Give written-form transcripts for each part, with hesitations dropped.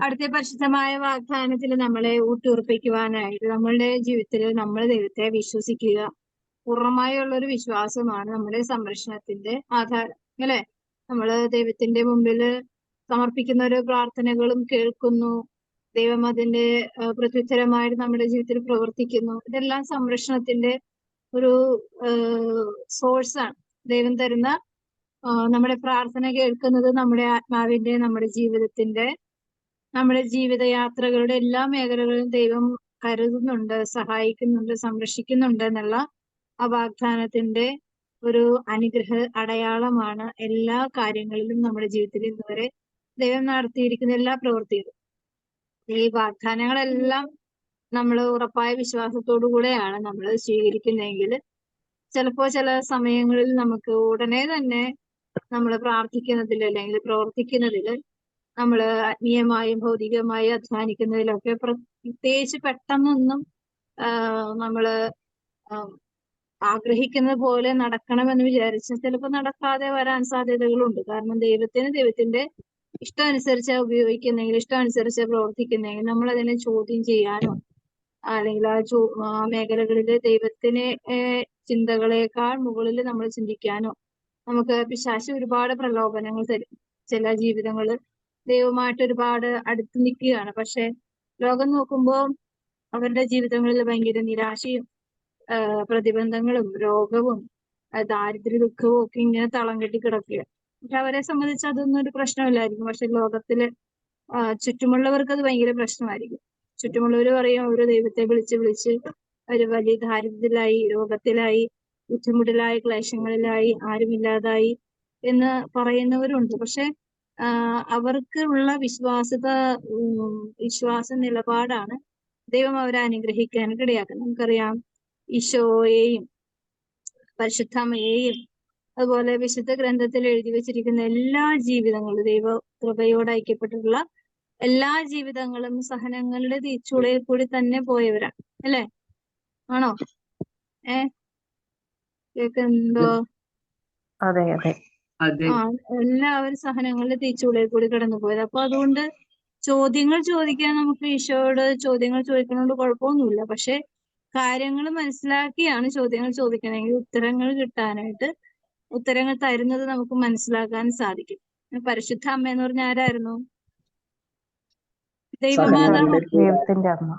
അടുത്ത പരിശുദ്ധമായ വാഗ്ദാനത്തിൽ നമ്മളെ ഊട്ടിയുറപ്പിക്കുവാനായിട്ട് നമ്മളുടെ ജീവിതത്തിൽ നമ്മൾ ദൈവത്തെ വിശ്വസിക്കുക. പൂർണ്ണമായുള്ള ഒരു വിശ്വാസമാണ് നമ്മുടെ സംരക്ഷണത്തിന്റെ ആധാരം, അല്ലെ? നമ്മള് ദൈവത്തിന്റെ മുമ്പിൽ സമർപ്പിക്കുന്ന ഓരോ പ്രാർത്ഥനകളും കേൾക്കുന്നു. ദൈവം അതിന്റെ പ്രത്യുത്തരമായിട്ട് നമ്മുടെ ജീവിതത്തിൽ പ്രവർത്തിക്കുന്നു. ഇതെല്ലാം സംരക്ഷണത്തിന്റെ ഒരു സോഴ്സാണ്. ദൈവം തരുന്ന നമ്മുടെ പ്രാർത്ഥന കേൾക്കുന്നത് നമ്മുടെ ആത്മാവിന്റെ, നമ്മുടെ ജീവിതത്തിന്റെ, നമ്മുടെ ജീവിതയാത്രകളുടെ എല്ലാ മേഖലകളിലും ദൈവം കരുതുന്നുണ്ട്, സഹായിക്കുന്നുണ്ട്, സംരക്ഷിക്കുന്നുണ്ട് എന്നുള്ള ആ വാഗ്ദാനത്തിന്റെ ഒരു അനുഗ്രഹ അടയാളമാണ് എല്ലാ കാര്യങ്ങളിലും നമ്മുടെ ജീവിതത്തിൽ ഇന്നുവരെ ദൈവം നടത്തിയിരിക്കുന്ന എല്ലാ പ്രവൃത്തികളും. ഈ വാഗ്ദാനങ്ങളെല്ലാം നമ്മൾ ഉറപ്പായ വിശ്വാസത്തോടു കൂടെയാണ് നമ്മൾ സ്വീകരിക്കുന്നതെങ്കിൽ ചിലപ്പോ ചില സമയങ്ങളിൽ നമുക്ക് ഉടനെ തന്നെ നമ്മൾ പ്രാർത്ഥിക്കുന്നതിൽ അല്ലെങ്കിൽ പ്രവർത്തിക്കുന്നതിൽ നമ്മൾ ആത്മീയമായും ഭൗതികമായും അധ്വാനിക്കുന്നതിലൊക്കെ പ്രത്യേകിച്ച് പെട്ടെന്നൊന്നും നമ്മള് ആഗ്രഹിക്കുന്നത് പോലെ നടക്കണമെന്ന് വിചാരിച്ച് ചിലപ്പോൾ നടക്കാതെ വരാൻ സാധ്യതകളുണ്ട്. കാരണം ദൈവത്തിന്റെ ഇഷ്ടം അനുസരിച്ച് ഉപയോഗിക്കുന്നെങ്കിൽ, ഇഷ്ടം അനുസരിച്ച് പ്രവർത്തിക്കുന്നെങ്കിൽ നമ്മൾ അതിനെ ചോദ്യം ചെയ്യാനോ അല്ലെങ്കിൽ ആ മേഖലകളിൽ ദൈവത്തിന് ചിന്തകളെക്കാൾ മുകളിൽ നമ്മൾ ചിന്തിക്കാനോ നമുക്ക് പിശാച് ഒരുപാട് പ്രലോഭനങ്ങൾ തരും. ചില ജീവിതങ്ങള് ദൈവമായിട്ട് ഒരുപാട് അടുത്ത് നിൽക്കുകയാണ്, പക്ഷെ ലോകം നോക്കുമ്പോൾ അവരുടെ ജീവിതങ്ങളിൽ ഭയങ്കര നിരാശയും പ്രതിബന്ധങ്ങളും രോഗവും ദാരിദ്ര്യ ദുഃഖവും ഒക്കെ ഇങ്ങനെ തളം കെട്ടി കിടക്കുക. പക്ഷെ അവരെ സംബന്ധിച്ച് അതൊന്നും ഒരു പ്രശ്നമില്ലായിരിക്കും. പക്ഷെ ലോകത്തില് ചുറ്റുമുള്ളവർക്ക് അത് ഭയങ്കര പ്രശ്നമായിരിക്കും. ചുറ്റുമുള്ളവർ പറയും അവര് ദൈവത്തെ വിളിച്ച് വിളിച്ച് അവര് വലിയ ദാരിദ്ര്യത്തിലായി, രോഗത്തിലായി, ബുദ്ധിമുട്ടിലായി, ക്ലേശങ്ങളിലായി, ആരുമില്ലാതായി എന്ന് പറയുന്നവരുണ്ട്. പക്ഷെ അവർക്ക് ഉള്ള വിശ്വാസ നിലപാടാണ് ദൈവം അവരെ അനുഗ്രഹിക്കാൻ ഇടയാക്കുന്നത്. നമുക്കറിയാം ഈശോയെയും പരിശുദ്ധമ്മയെയും അതുപോലെ വിശുദ്ധ ഗ്രന്ഥത്തിൽ എഴുതി വെച്ചിരിക്കുന്ന എല്ലാ ജീവിതങ്ങളും, ദൈവ കൃപയോട് ഐക്യപ്പെട്ടിട്ടുള്ള എല്ലാ ജീവിതങ്ങളും സഹനങ്ങളുടെ തീച്ചുളയിൽ കൂടി തന്നെ പോയവരാണ്, അല്ലെ? ആണോ? കേൾക്കുന്നുണ്ടോ? അതെ അതെ എല്ലാവരും സഹനങ്ങളുടെ തീച്ചുളയിൽ കൂടി കടന്നു പോയത്. അപ്പൊ അതുകൊണ്ട് ചോദ്യങ്ങൾ ചോദിക്കാൻ നമുക്ക് ഈശോയോട് ചോദ്യങ്ങൾ ചോദിക്കുന്നതുകൊണ്ട് കുഴപ്പമൊന്നുമില്ല. പക്ഷെ കാര്യങ്ങൾ മനസ്സിലാക്കിയാണ് ചോദ്യങ്ങൾ ചോദിക്കണമെങ്കിൽ ഉത്തരങ്ങൾ കിട്ടാനായിട്ട് ഉത്തരങ്ങൾ തരുന്നത് നമുക്ക് മനസ്സിലാക്കാൻ സാധിക്കും. പരിശുദ്ധ അമ്മ എന്ന് പറഞ്ഞ ആരായിരുന്നു? ദൈവമാതാവ്, ദൈവത്തിന്റെ അമ്മ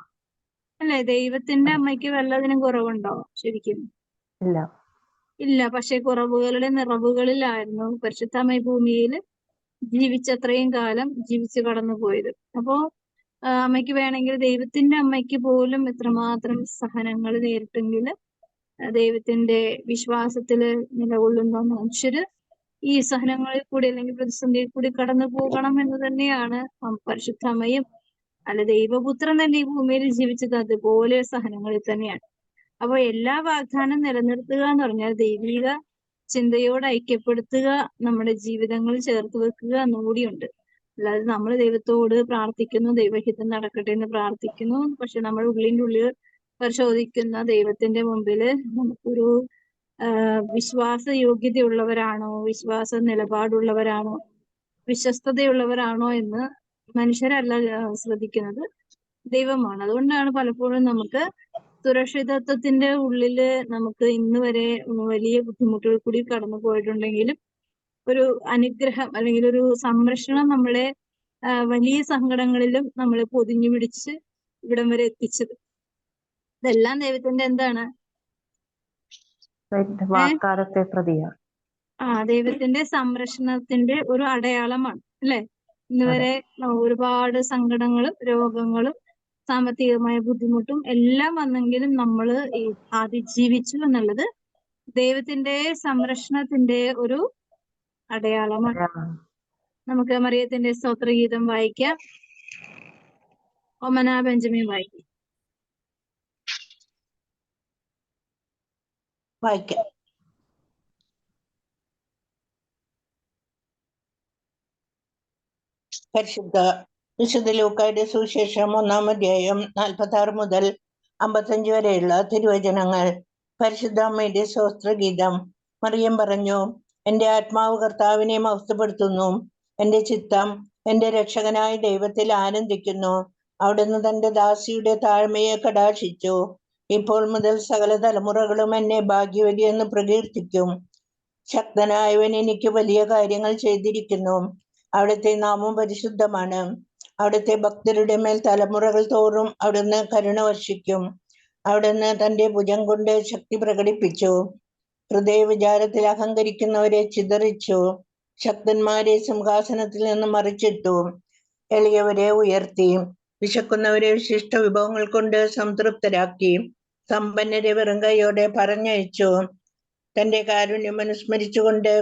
അല്ലെ? ദൈവത്തിന്റെ അമ്മയ്ക്ക് വല്ലതിനും കുറവുണ്ടോ? ശരിക്കും ഇല്ല. പക്ഷെ കുറവുകളുടെ നിറവുകളിലായിരുന്നു പരിശുദ്ധ അമ്മ ഭൂമിയിൽ ജീവിച്ചത്രയും കാലം ജീവിച്ചു കടന്നു പോയത്. അപ്പോ അമ്മയ്ക്ക് വേണമെങ്കിൽ, ദൈവത്തിന്റെ അമ്മയ്ക്ക് പോലും എത്രമാത്രം സഹനങ്ങൾ നേരിട്ടെങ്കിൽ ദൈവത്തിന്റെ വിശ്വാസത്തില് നിലകൊള്ളുന്ന മനുഷ്യര് ഈ സഹനങ്ങളിൽ കൂടി അല്ലെങ്കിൽ പ്രതിസന്ധിയിൽ കൂടി കടന്നു പോകണം എന്ന് തന്നെയാണ് പരിശുദ്ധ അമ്മയും അല്ല ദൈവപുത്രൻ തന്നെ ഈ ഭൂമിയിൽ ജീവിച്ചത് അതുപോലെ സഹനങ്ങളിൽ തന്നെയാണ്. അപ്പൊ എല്ലാ വാഗ്ദാനം നിലനിർത്തുക എന്ന് പറഞ്ഞാൽ ദൈവിക ചിന്തയോട് ഐക്യപ്പെടുത്തുക, നമ്മുടെ ജീവിതങ്ങളിൽ ചേർത്ത് വെക്കുക എന്നുകൂടിയുണ്ട്. അല്ലാതെ നമ്മൾ ദൈവത്തോട് പ്രാർത്ഥിക്കുന്നു, ദൈവഹിതം നടക്കട്ടെ എന്ന് പ്രാർത്ഥിക്കുന്നു, പക്ഷെ നമ്മുടെ ഉള്ളിൻ്റെ ഉള്ളിൽ പരിശോധിക്കുന്ന ദൈവത്തിന്റെ മുമ്പിൽ നമുക്കൊരു വിശ്വാസ യോഗ്യതയുള്ളവരാണോ, വിശ്വാസ നിലപാടുള്ളവരാണോ, വിശ്വസ്തതയുള്ളവരാണോ എന്ന് മനുഷ്യരല്ല ശ്രദ്ധിക്കുന്നത്, ദൈവമാണ്. അതുകൊണ്ടാണ് പലപ്പോഴും നമുക്ക് സുരക്ഷിതത്വത്തിന്റെ ഉള്ളില് നമുക്ക് ഇന്ന് വരെ വലിയ ബുദ്ധിമുട്ടുകൾ കൂടി കടന്നു പോയിട്ടുണ്ടെങ്കിലും ഒരു അനുഗ്രഹം അല്ലെങ്കിൽ ഒരു സംരക്ഷണം നമ്മളെ വലിയ സങ്കടങ്ങളിലും നമ്മളെ പൊതിഞ്ഞു പിടിച്ച് ഇവിടം വരെ എത്തിച്ചത്. ഇതെല്ലാം ദൈവത്തിന്റെ എന്താണ്? ദൈവത്തിന്റെ സംരക്ഷണത്തിന്റെ ഒരു അടയാളമാണ്, അല്ലെ? ഇന്നുവരെ ഒരുപാട് സങ്കടങ്ങളും രോഗങ്ങളും സാമ്പത്തികമായ ബുദ്ധിമുട്ടും എല്ലാം വന്നെങ്കിലും നമ്മൾ അതിജീവിച്ചു എന്നുള്ളത് ദൈവത്തിന്റെ സംരക്ഷണത്തിന്റെ ഒരു അടയാളമാണ്. നമുക്ക് മറിയത്തിന്റെ സ്തോത്രഗീതം വായിക്കാം. ഒമന ബെഞ്ചമിൻ വായിക്കാം. വിശുദ്ധ ലൂക്കായുടെ സുവിശേഷം 1-ാം അധ്യായം 46 മുതൽ 55 വരെയുള്ള തിരുവചനങ്ങൾ. പരിശുദ്ധ അമ്മയുടെ സ്തോത്രഗീതം. മറിയം പറഞ്ഞു, എന്റെ ആത്മാവ് കർത്താവിനെ മഹത്വപ്പെടുത്തുന്നു, എന്റെ ചിത്തം എന്റെ രക്ഷകനായ ദൈവത്തിൽ ആനന്ദിക്കുന്നു. അവിടുന്ന് തന്റെ ദാസിയുടെ താഴ്മയെ കടാക്ഷിച്ചു. ഇപ്പോൾ മുതൽ സകല തലമുറകളും എന്നെ ഭാഗ്യവതി എന്ന് പ്രകീർത്തിക്കും. ശക്തനായവൻ എനിക്ക് വലിയ കാര്യങ്ങൾ ചെയ്തിരിക്കുന്നു. അവിടുത്തെ നാമം പരിശുദ്ധമാണ്. അവിടുത്തെ ഭക്തരുടെ മേൽ തലമുറകൾ തോറും അവിടുന്ന് കരുണ വർഷിക്കും. അവിടുന്ന് തന്റെ ഭുജം കൊണ്ട് ശക്തി പ്രകടിപ്പിച്ചു. ഹൃദയവിചാരത്തിൽ അഹങ്കരിക്കുന്നവരെ ചിതറിച്ചു. ശക്തന്മാരെ സിംഹാസനത്തിൽ നിന്ന് മറിച്ചിട്ടു. എളിയവരെ ഉയർത്തി. വിശക്കുന്നവരെ വിശിഷ്ട വിഭവങ്ങൾ കൊണ്ട് സംതൃപ്തരാക്കി. സമ്പന്നരെ വെറും കൈയോടെ പറഞ്ഞയച്ചു. തന്റെ കാരുണ്യം അനുസ്മരിച്ചുകൊണ്ട്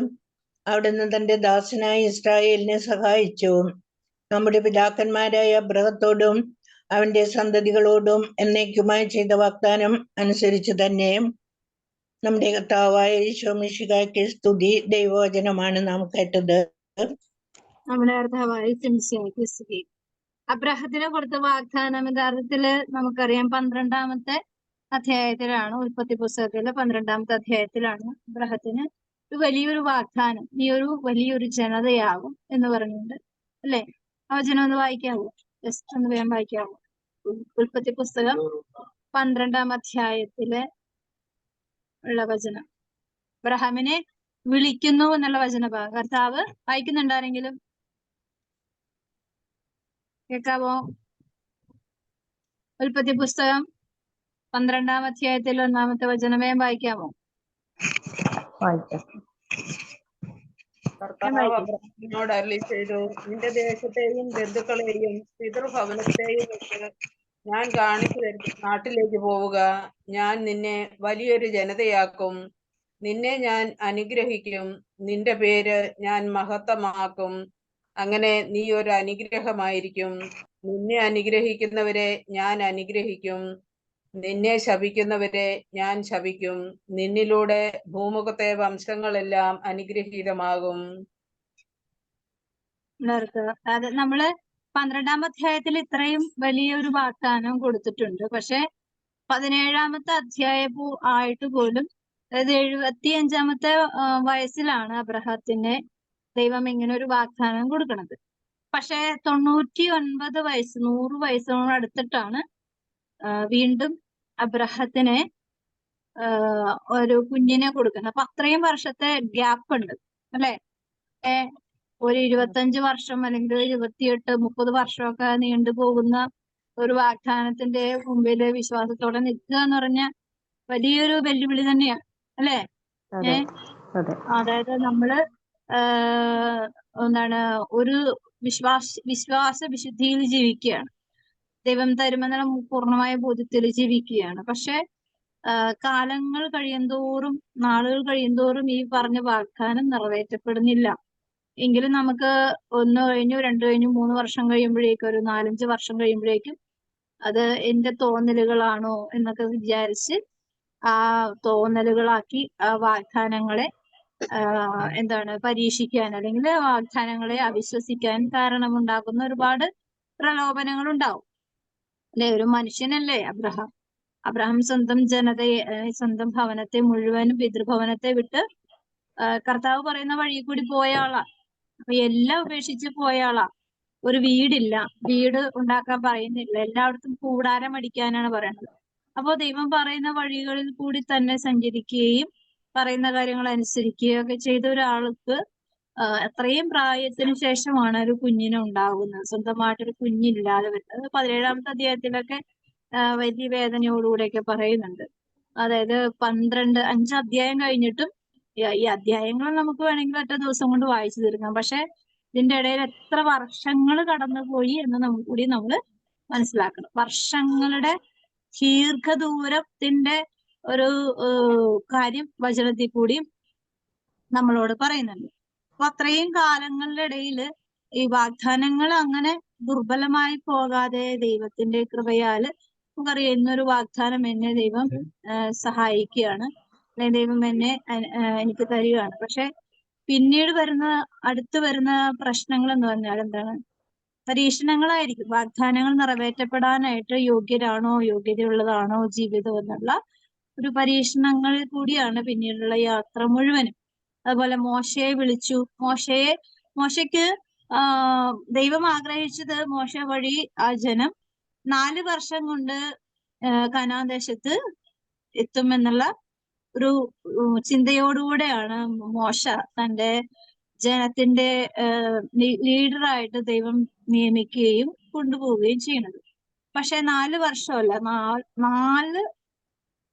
അവിടുന്ന് തന്റെ ദാസനായ ഇസ്രായേലിനെ സഹായിച്ചു. നമ്മുടെ പിതാക്കന്മാരായ അബ്രഹത്തോടും അവന്റെ സന്തതികളോടും എന്നേക്കുമായി ചെയ്ത വാഗ്ദാനം അനുസരിച്ച് തന്നെ നമ്മുടെ കർത്താവായ ഈശോ മിശിഹായ്ക്ക് സ്തുതി. ദൈവവചനമാണ് നാം കേട്ടത്. നമ്മുടെ കർത്താവായ മിശിഹായ്ക്ക് സ്തുതി. അബ്രഹത്തിന് കൊടുത്ത വാഗ്ദാനം യഥാർത്ഥത്തില് നമുക്കറിയാം 12-ാമത്തെ അധ്യായത്തിലാണ്. ഉൽപ്പത്തി പുസ്തകത്തിലെ 12-ാമത്തെ അധ്യായത്തിലാണ് അബ്രഹത്തിന് ഒരു വലിയൊരു വാഗ്ദാനം, നീ ഒരു വലിയൊരു ജനതയാകും എന്ന് പറഞ്ഞിട്ടുണ്ട്, അല്ലെ? ആ വചനം ഒന്ന് വായിക്കാവോ? ജസ്റ്റ് ഒന്ന് വേഗം വായിക്കാവോ? ഉൽപ്പത്തി പുസ്തകം 12-ാം അധ്യായത്തിലെ ഉള്ള വചനം. അബ്രഹാമിനെ വിളിക്കുന്നു എന്നുള്ള വചനഭാഗം കർത്താവ് വായിക്കുന്നുണ്ടാരെങ്കിലും കേൾക്കാവോ? ഉൽപ്പത്തി പുസ്തകം 12-ാം അധ്യായത്തിൽ 1-ാമത്തെ വചനമേ വായിക്കാമോ? കർത്താവ് അബ്രഹാമിനോട് അരുളി ചെയ്തു, നിന്റെ ദേശത്തെയും ബന്ധുക്കളെയും പിതൃഭവനത്തെയും വിട്ട് ഞാൻ കാണിച്ചു തരുന്ന നാട്ടിലേക്ക് പോവുക. ഞാൻ നിന്നെ വലിയൊരു ജനതയാക്കും. നിന്നെ ഞാൻ അനുഗ്രഹിക്കും. നിന്റെ പേര് ഞാൻ മഹത്തമാക്കും. അങ്ങനെ നീ ഒരു അനുഗ്രഹമായിരിക്കും. നിന്നെ അനുഗ്രഹിക്കുന്നവരെ ഞാൻ അനുഗ്രഹിക്കും. നിന്നെ ശപിക്കുന്നവരെ ഞാൻ ശപിക്കും. നിന്നിലൂടെ ഭൂമുഖത്തെ വംശങ്ങളെല്ലാം അനുഗ്രഹീതമാകും. അത് നമ്മള് 12-ാം അധ്യായത്തിൽ ഇത്രയും വലിയൊരു വാഗ്ദാനം കൊടുത്തിട്ടുണ്ട്. പക്ഷെ 17-ാമത്തെ അധ്യായം ആയിട്ട് പോലും, അതായത് 75-ാമത്തെ വയസ്സിലാണ് അബ്രഹത്തിന് ദൈവം ഇങ്ങനെ ഒരു വാഗ്ദാനം കൊടുക്കുന്നത്. പക്ഷെ 99 വയസ്സ് 100 വയസ്സിനോട് അടുത്തിട്ടാണ് വീണ്ടും അബ്രഹത്തിന് ഒരു കുഞ്ഞിനെ കൊടുക്കുന്നത്. അപ്പൊ അത്രയും വർഷത്തെ ഗ്യാപ്പ് ഉണ്ട്, അല്ലെ? ഒരു 25 വർഷം അല്ലെങ്കിൽ 28-30 വർഷമൊക്കെ നീണ്ടു പോകുന്ന ഒരു വാഗ്ദാനത്തിന്റെ മുമ്പില് വിശ്വാസത്തോടെ നിൽക്കുക എന്ന് പറഞ്ഞ വലിയൊരു വെല്ലുവിളി തന്നെയാണ്, അല്ലെ? അതായത് നമ്മള് ഒരു വിശ്വാസ വിശുദ്ധിയിൽ ജീവിക്കുകയാണ്. ദൈവം തരുമെന്നുള്ള പൂർണ്ണമായ ബോധ്യത്തിൽ ജീവിക്കുകയാണ്. പക്ഷെ കാലങ്ങൾ കഴിയുന്തോറും, നാളുകൾ കഴിയുന്തോറും ഈ പറഞ്ഞ വാഗ്ദാനം നിറവേറ്റപ്പെടുന്നില്ല. എങ്കിലും നമുക്ക് 1 കഴിഞ്ഞു, 2 കഴിഞ്ഞു, 3 വർഷം കഴിയുമ്പോഴേക്കും, ഒരു 4-5 വർഷം കഴിയുമ്പോഴേക്കും അത് എന്റെ തോന്നലുകളാണോ എന്നൊക്കെ വിചാരിച്ച് ആ തോന്നലുകളാക്കി ആ വാഗ്ദാനങ്ങളെ പരീക്ഷിക്കാൻ, അല്ലെങ്കിൽ വാഗ്ദാനങ്ങളെ അവിശ്വസിക്കാൻ കാരണമുണ്ടാക്കുന്ന ഒരുപാട് പ്രലോഭനങ്ങൾ ഉണ്ടാവും, അല്ലെ? ഒരു മനുഷ്യനല്ലേ അബ്രഹാം സ്വന്തം ജനതയെ, സ്വന്തം ഭവനത്തെ മുഴുവനും, പിതൃഭവനത്തെ വിട്ട് കർത്താവ് പറയുന്ന വഴി കൂടി പോയ ആളാ. അപ്പൊ എല്ലാം ഉപേക്ഷിച്ച് പോയ ആളാ. ഒരു വീടില്ല, വീട് ഉണ്ടാക്കാൻ പറയുന്നില്ല, എല്ലായിടത്തും കൂടാരം അടിക്കാനാണ് പറയുന്നത്. അപ്പോ ദൈവം പറയുന്ന വഴികളിൽ കൂടി തന്നെ സഞ്ചരിക്കുകയും പറയുന്ന കാര്യങ്ങൾ അനുസരിക്കുകയും ഒക്കെ ചെയ്ത ഒരാൾക്ക് അത്രയും പ്രായത്തിന് ശേഷമാണ് ഒരു കുഞ്ഞിനെ ഉണ്ടാകുന്നത്. സ്വന്തമായിട്ടൊരു കുഞ്ഞില്ലാതെ വരുന്നത് 17-ാമത്തെ അധ്യായത്തിലൊക്കെ വലിയ വേദനയോടുകൂടെയൊക്കെ പറയുന്നുണ്ട്. അതായത് 5 അധ്യായം കഴിഞ്ഞിട്ടും, ഈ അധ്യായങ്ങൾ നമുക്ക് വേണമെങ്കിൽ ഒറ്റ ദിവസം കൊണ്ട് വായിച്ചു തീർക്കാം. പക്ഷെ ഇതിന്റെ ഇടയിൽ എത്ര വർഷങ്ങൾ കടന്നുപോയി എന്ന് കൂടി നമ്മൾ മനസ്സിലാക്കണം. വർഷങ്ങളുടെ ദീർഘദൂരത്തിന്റെ ഒരു കാര്യം വചനത്തിൽ കൂടി നമ്മളോട് പറയുന്നുണ്ട്. അപ്പൊ അത്രയും കാലങ്ങളുടെ ഇടയിൽ ഈ വാഗ്ദാനങ്ങൾ അങ്ങനെ ദുർബലമായി പോകാതെ ദൈവത്തിന്റെ കൃപയാല് നമുക്കറിയാം, ഇന്നൊരു വാഗ്ദാനം എന്നെ ദൈവം സഹായിക്കുകയാണ്, അല്ലെങ്കിൽ ദൈവം എനിക്ക് തരികയാണ്. പക്ഷെ പിന്നീട് അടുത്ത് വരുന്ന പ്രശ്നങ്ങൾ എന്ന് പറഞ്ഞാൽ എന്താണ്? പരീക്ഷണങ്ങളായിരിക്കും. വാഗ്ദാനങ്ങൾ നിറവേറ്റപ്പെടാനായിട്ട് യോഗ്യതയുള്ളതാണോ ജീവിതം എന്നുള്ള ഒരു പരീക്ഷണങ്ങളിൽ കൂടിയാണ് പിന്നീടുള്ള യാത്ര മുഴുവനും. അതുപോലെ മോശയെ വിളിച്ചു. മോശയ്ക്ക് ദൈവം ആഗ്രഹിച്ചത് മോശ വഴി ആ ജനം 4 വർഷം കൊണ്ട് കനാൻ ദേശത്ത് എത്തുമെന്നുള്ള ഒരു ചിന്തയോടുകൂടെയാണ് മോശ തന്റെ ജനത്തിന്റെ ലീഡറായിട്ട് ദൈവം നിയമിക്കുകയും കൊണ്ടുപോവുകയും ചെയ്യുന്നത്. പക്ഷെ 4 വർഷമല്ല,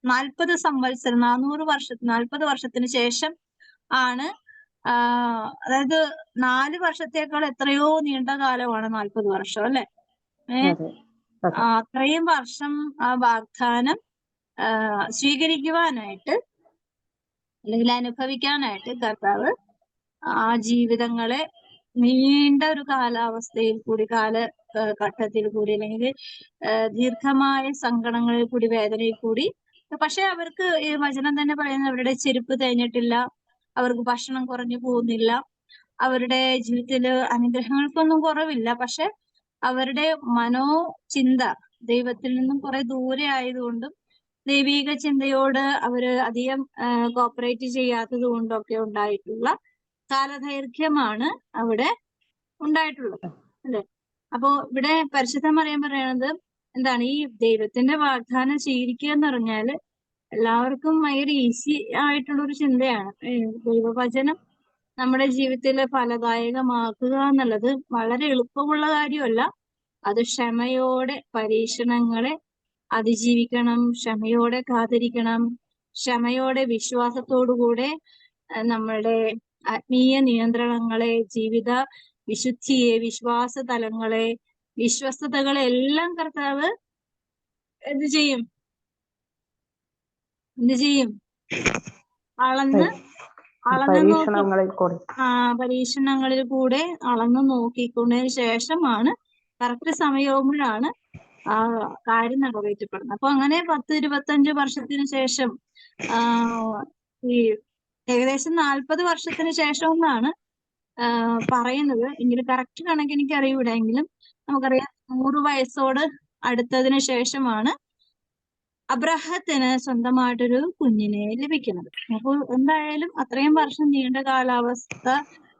40 സംവത്സരം, 40 വർഷത്തിന് ശേഷം ആണ് അതായത് 4 വർഷത്തേക്കാൾ എത്രയോ നീണ്ട കാലമാണ് 40 വർഷം, അല്ലെ? അത്രയും വർഷം ആ വാഗ്ദാനം സ്വീകരിക്കുവാനായിട്ട് അല്ലെങ്കിൽ അനുഭവിക്കാനായിട്ട് കർത്താവ് ആ ജീവിതങ്ങളെ നീണ്ട ഒരു കാലാവസ്ഥയിൽ കൂടി, കാലഘട്ടത്തിൽ കൂടി, അല്ലെങ്കിൽ ദീർഘമായ സങ്കടങ്ങളിൽ കൂടി, വേദനയിൽ കൂടി. പക്ഷെ അവർക്ക് ഈ വചനം തന്നെ പറയുന്നത് അവരുടെ ചെരുപ്പ് തേഞ്ഞിട്ടില്ല, അവർക്ക് ഭക്ഷണം കുറഞ്ഞു പോകുന്നില്ല, അവരുടെ ജീവിതത്തില് അനുഗ്രഹങ്ങൾക്കൊന്നും കുറവില്ല. പക്ഷെ അവരുടെ മനോചിന്ത ദൈവത്തിൽ നിന്നും കുറെ ദൂരെ ആയതുകൊണ്ടും ദൈവിക ചിന്തയോട് അവര് അധികം കോപ്പറേറ്റ് ചെയ്യാത്തത് കൊണ്ടൊക്കെ ഉണ്ടായിട്ടുള്ള കാലദൈർഘ്യമാണ് അവിടെ ഉണ്ടായിട്ടുള്ളത്, അല്ലെ? അപ്പോ ഇവിടെ പരിശുദ്ധ മറിയം പറയണത് എന്താണ്? ഈ ദൈവത്തിന്റെ വാഗ്ദാനം സ്വീകരിക്കുക എന്ന് പറഞ്ഞാല് എല്ലാവർക്കും ഭയങ്കര ഈസി ആയിട്ടുള്ള ഒരു ചിന്തയാണ്. ദൈവവചനം നമ്മുടെ ജീവിതത്തിൽ ഫലദായകമാക്കുക എന്നുള്ളത് വളരെ എളുപ്പമുള്ള കാര്യമല്ല. അത് ക്ഷമയോടെ പരീക്ഷണങ്ങളെ അതിജീവിക്കണം, ക്ഷമയോടെ കാത്തിരിക്കണം, ക്ഷമയോടെ വിശ്വാസത്തോടുകൂടെ നമ്മളുടെ ആത്മീയ നിയന്ത്രണങ്ങളെ, ജീവിത വിശുദ്ധിയെ, വിശ്വാസ തലങ്ങളെ, വിശ്വസ്തതകളെ എല്ലാം കർത്താവ് എന്ത് ചെയ്യും? അളന്ന് പരീക്ഷണങ്ങളിൽ കൂടെ അളന്ന് നോക്കിക്കൊണ്ടതിന് ശേഷമാണ് കറക്റ്റ് സമയവുമ്പോഴാണ് ആ കാര്യം നിറവേറ്റപ്പെടുന്നത്. അപ്പൊ അങ്ങനെ 10-25 വർഷത്തിന് ശേഷം ഈ ഏകദേശം 40 വർഷത്തിന് ശേഷം എന്നാണ് പറയുന്നത്. എങ്കിലും കറക്റ്റ് കണക്ക് എനിക്ക് അറിയൂല. എങ്കിലും നമുക്കറിയാം 100 വയസ്സോട് അടുത്തതിന് ശേഷമാണ് അബ്രഹത്തിന് സ്വന്തമായിട്ടൊരു കുഞ്ഞിനെ ലഭിക്കുന്നത്. അപ്പോൾ എന്തായാലും അത്രയും വർഷം നീണ്ട കാലാവസ്ഥ,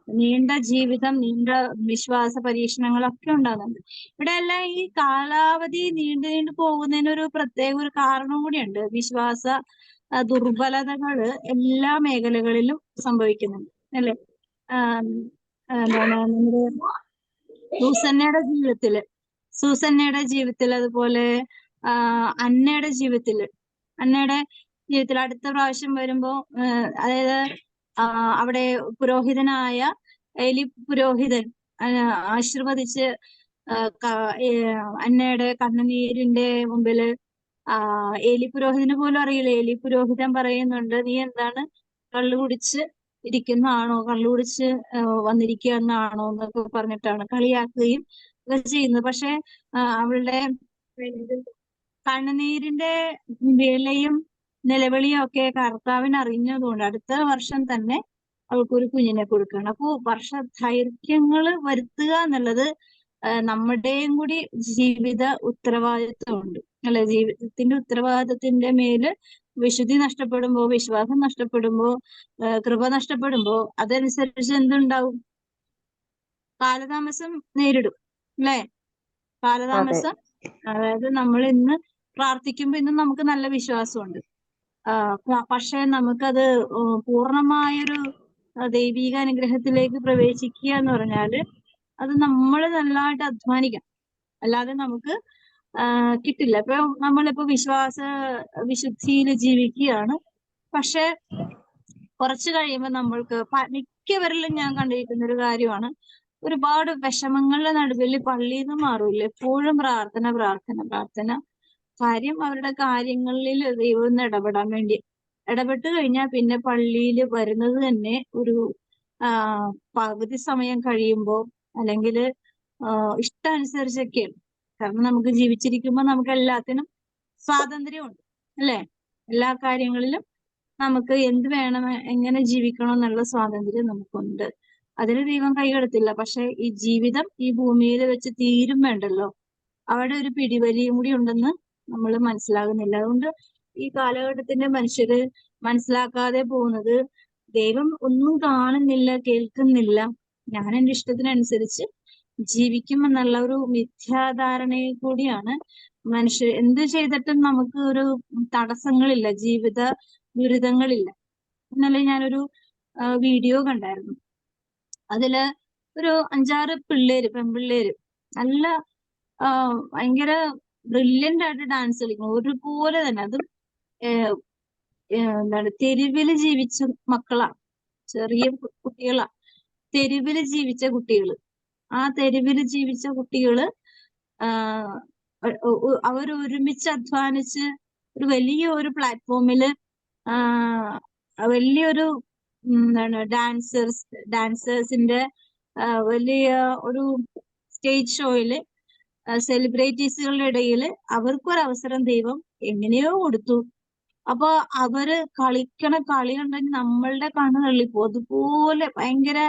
നീണ്ട ജീവിതം, നീണ്ട വിശ്വാസ പരീക്ഷണങ്ങളൊക്കെ ഉണ്ടാകുന്നുണ്ട്. ഇവിടെ എല്ലാം ഈ കാലാവധി നീണ്ടു പോകുന്നതിനൊരു പ്രത്യേക ഒരു കാരണം കൂടിയുണ്ട്. വിശ്വാസ ദുർബലതകള് എല്ലാ മേഖലകളിലും സംഭവിക്കുന്നുണ്ട്, അല്ലെ? നമ്മുടെ സൂസന്നയുടെ ജീവിതത്തിൽ, അതുപോലെ അന്നയുടെ ജീവിതത്തിൽ അടുത്ത പ്രാവശ്യം വരുമ്പോ, അതായത് അവിടെ പുരോഹിതനായ ഏലി പുരോഹിതൻ ആശീർവദിച്ച് അന്നയുടെ കണ്ണുനീരിന്റെ മുമ്പില് ഏലി പുരോഹിതന് പോലും അറിയില്ല. ഏലി പുരോഹിതൻ പറയുന്നുണ്ട്, നീ എന്താണ് കള്ളു കുടിച്ച് വന്നിരിക്കുകയെന്നാണോ എന്നൊക്കെ പറഞ്ഞിട്ടാണ് കളിയാക്കുകയും ഒക്കെ ചെയ്യുന്നത്. പക്ഷെ അവളുടെ കണ്ണുനീരിന്റെ വിലയും നിലവിളിയും ഒക്കെ കർത്താവിന് അറിഞ്ഞതുകൊണ്ട് അടുത്ത വർഷം തന്നെ അവൾക്കൊരു കുഞ്ഞിനെ കൊടുക്കുകയാണ്. അപ്പോ വർഷദൈർഘ്യങ്ങള് വരുത്തുക എന്നുള്ളത് നമ്മുടെയും കൂടി ജീവിത ഉത്തരവാദിത്വമുണ്ട്, അല്ലെ? ജീവിതത്തിന്റെ ഉത്തരവാദിത്വത്തിന്റെ മേല് വിശുദ്ധി നഷ്ടപ്പെടുമ്പോ, വിശ്വാസം നഷ്ടപ്പെടുമ്പോ, കൃപ നഷ്ടപ്പെടുമ്പോ അതനുസരിച്ച് എന്തുണ്ടാവും? കാലതാമസം നേരിടും, അല്ലെ? കാലതാമസം, അതായത് നമ്മൾ ഇന്ന് പ്രാർത്ഥിക്കുമ്പോ ഇന്ന് നമുക്ക് നല്ല വിശ്വാസമുണ്ട്. പക്ഷെ നമുക്കത് പൂർണ്ണമായൊരു ദൈവിക അനുഗ്രഹത്തിലേക്ക് പ്രവേശിക്കുക എന്ന് പറഞ്ഞാല് അത് നമ്മൾ നല്ലതായിട്ട് അധ്വാനിക്കണം, അല്ലാതെ നമുക്ക് കിട്ടില്ല. ഇപ്പൊ നമ്മളിപ്പോ വിശുദ്ധിയിൽ ജീവിക്കുകയാണ്. പക്ഷെ കുറച്ച് കഴിയുമ്പോൾ നമ്മൾക്ക് മിക്കവരിലും ഞാൻ കണ്ടിരിക്കുന്ന ഒരു കാര്യമാണ്, ഒരുപാട് വിഷമങ്ങളുടെ നടുവിൽ പള്ളിയിൽ നിന്ന് മാറൂല, എപ്പോഴും പ്രാർത്ഥന. കാര്യം അവരുടെ കാര്യങ്ങളിൽ ദൈവം ഇടപെടാൻ വേണ്ടി ഇടപെട്ട് കഴിഞ്ഞാൽ പിന്നെ പള്ളിയിൽ വരുന്നത് തന്നെ ഒരു പകുതി സമയം കഴിയുമ്പോൾ, അല്ലെങ്കിൽ ഇഷ്ടാനുസരിച്ചൊക്കെയാണ്. കാരണം നമുക്ക് ജീവിച്ചിരിക്കുമ്പോൾ നമുക്ക് എല്ലാത്തിനും സ്വാതന്ത്ര്യമുണ്ട്, അല്ലെ? എല്ലാ കാര്യങ്ങളിലും നമുക്ക് എന്ത് വേണം, എങ്ങനെ ജീവിക്കണം എന്നുള്ള സ്വാതന്ത്ര്യം നമുക്കുണ്ട്. അതിന് ദൈവം കൈകടത്തില്ല. പക്ഷെ ഈ ജീവിതം ഈ ഭൂമിയിൽ വെച്ച് തീരും വേണ്ടല്ലോ, അവിടെ ഒരു പിടിവലിയും കൂടി ഉണ്ടെന്ന് നമ്മൾ മനസ്സിലാകുന്നില്ല. അതുകൊണ്ട് ഈ കാലഘട്ടത്തിന്റെ മനുഷ്യര് മനസ്സിലാക്കാതെ പോകുന്നത്, ദൈവം ഒന്നും കാണുന്നില്ല, കേൾക്കുന്നില്ല, ഞാൻ എന്റെ ഇഷ്ടത്തിനനുസരിച്ച് ജീവിക്കുമെന്നുള്ള ഒരു മിഥ്യാധാരണയെ കൂടിയാണ് മനുഷ്യർ എന്ത് ചെയ്തിട്ടും നമുക്ക് ഒരു തടസ്സങ്ങളില്ല, ജീവിത ദുരിതങ്ങളില്ല. ഇന്നലെ ഞാനൊരു വീഡിയോ കണ്ടായിരുന്നു. അതില് ഒരു 5-6 പെൺപിള്ളേര് നല്ല ഭയങ്കര ബ്രില്യന്റ് ആയിട്ട് ഡാൻസ് കളിക്കുന്നു. ഒരുപോലെ തന്നെ. അത് എന്താണ്, തെരുവില് ജീവിച്ച മക്കളാ, ചെറിയ കുട്ടികളാ, തെരുവില് ജീവിച്ച കുട്ടികള്. ആ തെരുവില് ജീവിച്ച കുട്ടികള് അവർ ഒരുമിച്ച് അധ്വാനിച്ച് ഒരു വലിയ ഒരു പ്ലാറ്റ്ഫോമില് വലിയൊരു എന്താണ് ഡാൻസേഴ്സിന്റെ വലിയ ഒരു സ്റ്റേജ് ഷോയില് സെലിബ്രിറ്റീസുകളുടെ ഇടയിൽ അവർക്കൊരു അവസരം ദൈവം എങ്ങനെയോ കൊടുത്തു. അപ്പൊ അവര് കളിക്കണ കളി കണ്ടെങ്കിൽ നമ്മളുടെ കണ്ണ് തള്ളിപ്പോ. അതുപോലെ ഭയങ്കര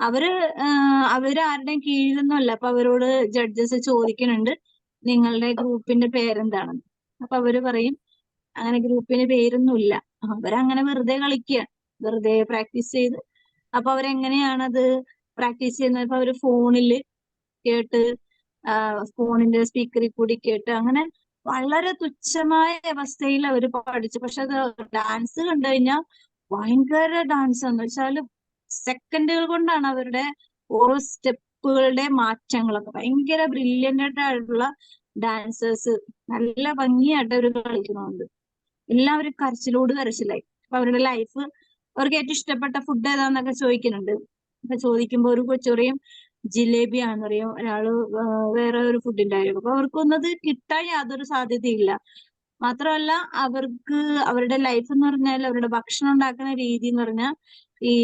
അവര് ആരുടെയും കീഴിലൊന്നുമല്ല. അപ്പൊ അവരോട് ജഡ്ജസ് ചോദിക്കുന്നുണ്ട്, നിങ്ങളുടെ ഗ്രൂപ്പിന്റെ പേരെന്താണെന്ന്. അപ്പൊ അവര് പറയും, അങ്ങനെ ഗ്രൂപ്പിന് പേരൊന്നുമില്ല, അവരങ്ങനെ വെറുതെ കളിക്കുക, വെറുതെ പ്രാക്ടീസ് ചെയ്ത്. അപ്പൊ അവരെങ്ങനെയാണത് പ്രാക്ടീസ് ചെയ്യുന്നത്? അപ്പൊ അവര് ഫോണില് കേട്ട്, ഫോണിന്റെ സ്പീക്കറിൽ കൂടി കേട്ട്, അങ്ങനെ വളരെ തുച്ഛമായ അവസ്ഥയിൽ അവർ പഠിച്ചു. പക്ഷെ അത് ഡാൻസ് കണ്ടു കഴിഞ്ഞാൽ ഭയങ്കര ഡാൻസ് എന്ന് വെച്ചാല് സെക്കൻഡുകൾ കൊണ്ടാണ് അവരുടെ ഓരോ സ്റ്റെപ്പുകളുടെ മാറ്റങ്ങളൊക്കെ. ഭയങ്കര ബ്രില്യന്റ് ആയിട്ടുള്ള ഡാൻസേഴ്സ്, നല്ല ഭംഗിയായിട്ട് അവർ കളിക്കുന്നുണ്ട്. എല്ലാവരും കരച്ചിലായി. അപ്പൊ അവരുടെ ലൈഫ്, അവർക്ക് ഏറ്റവും ഇഷ്ടപ്പെട്ട ഫുഡ് ഏതാന്നൊക്കെ ചോദിക്കുന്നുണ്ട്. അപ്പൊ ചോദിക്കുമ്പോ ഒരു കൊച്ചു പറയും ജിലേബി ആണെന്ന് പറയും, ഒരാള് വേറെ ഒരു ഫുഡിന്റെ കാര്യം. അപ്പൊ അവർക്കൊന്നത് കിട്ടാൻ യാതൊരു സാധ്യതയില്ല. മാത്രമല്ല അവർക്ക് അവരുടെ ലൈഫ് എന്ന് പറഞ്ഞാൽ, അവരുടെ ഭക്ഷണം ഉണ്ടാക്കുന്ന രീതി എന്ന് പറഞ്ഞാൽ, ഈ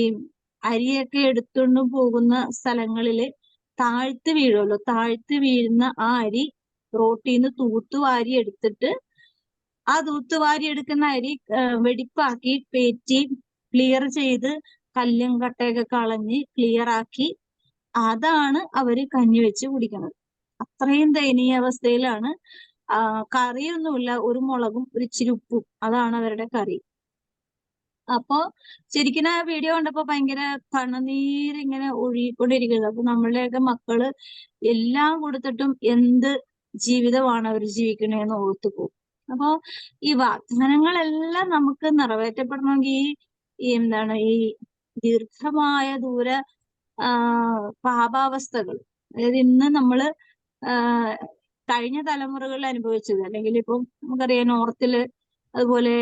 അരിയൊക്കെ എടുത്തുകൊണ്ട് പോകുന്ന സ്ഥലങ്ങളില് താഴ്ത്തി വീഴുമല്ലോ, താഴ്ത്തി വീഴുന്ന ആ അരി റോട്ടീന്ന് തൂത്തുവാരി എടുത്തിട്ട്, ആ തൂത്തുവാരി എടുക്കുന്ന അരി വെടിപ്പാക്കി പേറ്റി ക്ലിയർ ചെയ്ത് കല്ലും കട്ടയൊക്കെ കളഞ്ഞ് ക്ലിയർ ആക്കി, അതാണ് അവര് കഞ്ഞി വെച്ച് കുടിക്കുന്നത്. അത്രയും ദയനീയ അവസ്ഥയിലാണ്. കറിയൊന്നുമില്ല, ഒരു മുളകും ഒരു ഇച്ചിരി ഉപ്പും, അതാണ് അവരുടെ കറി. അപ്പൊ ശരിക്കും ആ വീഡിയോ കണ്ടപ്പോ ഭയങ്കര കണ്ണുനീരിങ്ങനെ ഒഴുകിക്കൊണ്ടിരിക്കുന്നത്. അപ്പൊ നമ്മളുടെയൊക്കെ മക്കള് എല്ലാം കൊടുത്തിട്ടും എന്ത് ജീവിതമാണ് അവർ ജീവിക്കണേന്ന് ഓർത്തു പോകും. അപ്പോ ഈ വാഗ്ദാനങ്ങളെല്ലാം നമുക്ക് നിറവേറ്റപ്പെടണമെങ്കിൽ ഈ എന്താണ്, ഈ ദീർഘമായ ദൂര പാപാവസ്ഥകൾ, അതായത് ഇന്ന് നമ്മള് കഴിഞ്ഞ തലമുറകളിൽ അനുഭവിച്ചത്, അല്ലെങ്കിൽ ഇപ്പം നമുക്കറിയാം നോർത്തില്, അതുപോലെ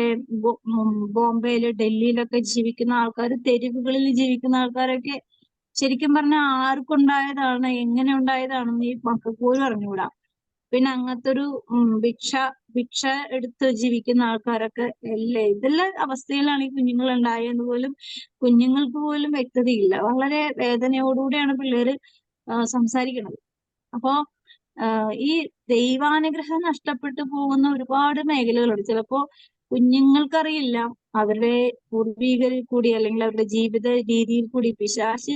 ബോംബെയില്, ഡൽഹിയിലൊക്കെ ജീവിക്കുന്ന ആൾക്കാർ, തെരുവുകളിൽ ജീവിക്കുന്ന ആൾക്കാരൊക്കെ ശരിക്കും പറഞ്ഞാൽ ആർക്കുണ്ടായതാണ്, എങ്ങനെ ഉണ്ടായതാണെന്ന് ഈ മക്കൾക്ക് പോലും അറിഞ്ഞുകൂടാ. പിന്നെ അങ്ങനത്തെ ഒരു ഭിക്ഷ എടുത്ത് ജീവിക്കുന്ന ആൾക്കാരൊക്കെ ഇതെല്ലാം അവസ്ഥയിലാണ് ഈ കുഞ്ഞുങ്ങൾ ഉണ്ടായെന്ന് പോലും കുഞ്ഞുങ്ങൾക്ക് പോലും വ്യക്തതയില്ല. വളരെ വേദനയോടുകൂടിയാണ് പിള്ളേര് സംസാരിക്കുന്നത്. അപ്പോ ഈ ദൈവാനുഗ്രഹം നഷ്ടപ്പെട്ടു പോകുന്ന ഒരുപാട് മേഖലകളുണ്ട്. ചിലപ്പോ കുഞ്ഞുങ്ങൾക്കറിയില്ല, അവരുടെ പൂർവികരിൽ കൂടി അല്ലെങ്കിൽ അവരുടെ ജീവിത രീതിയിൽ കൂടി പിശാച്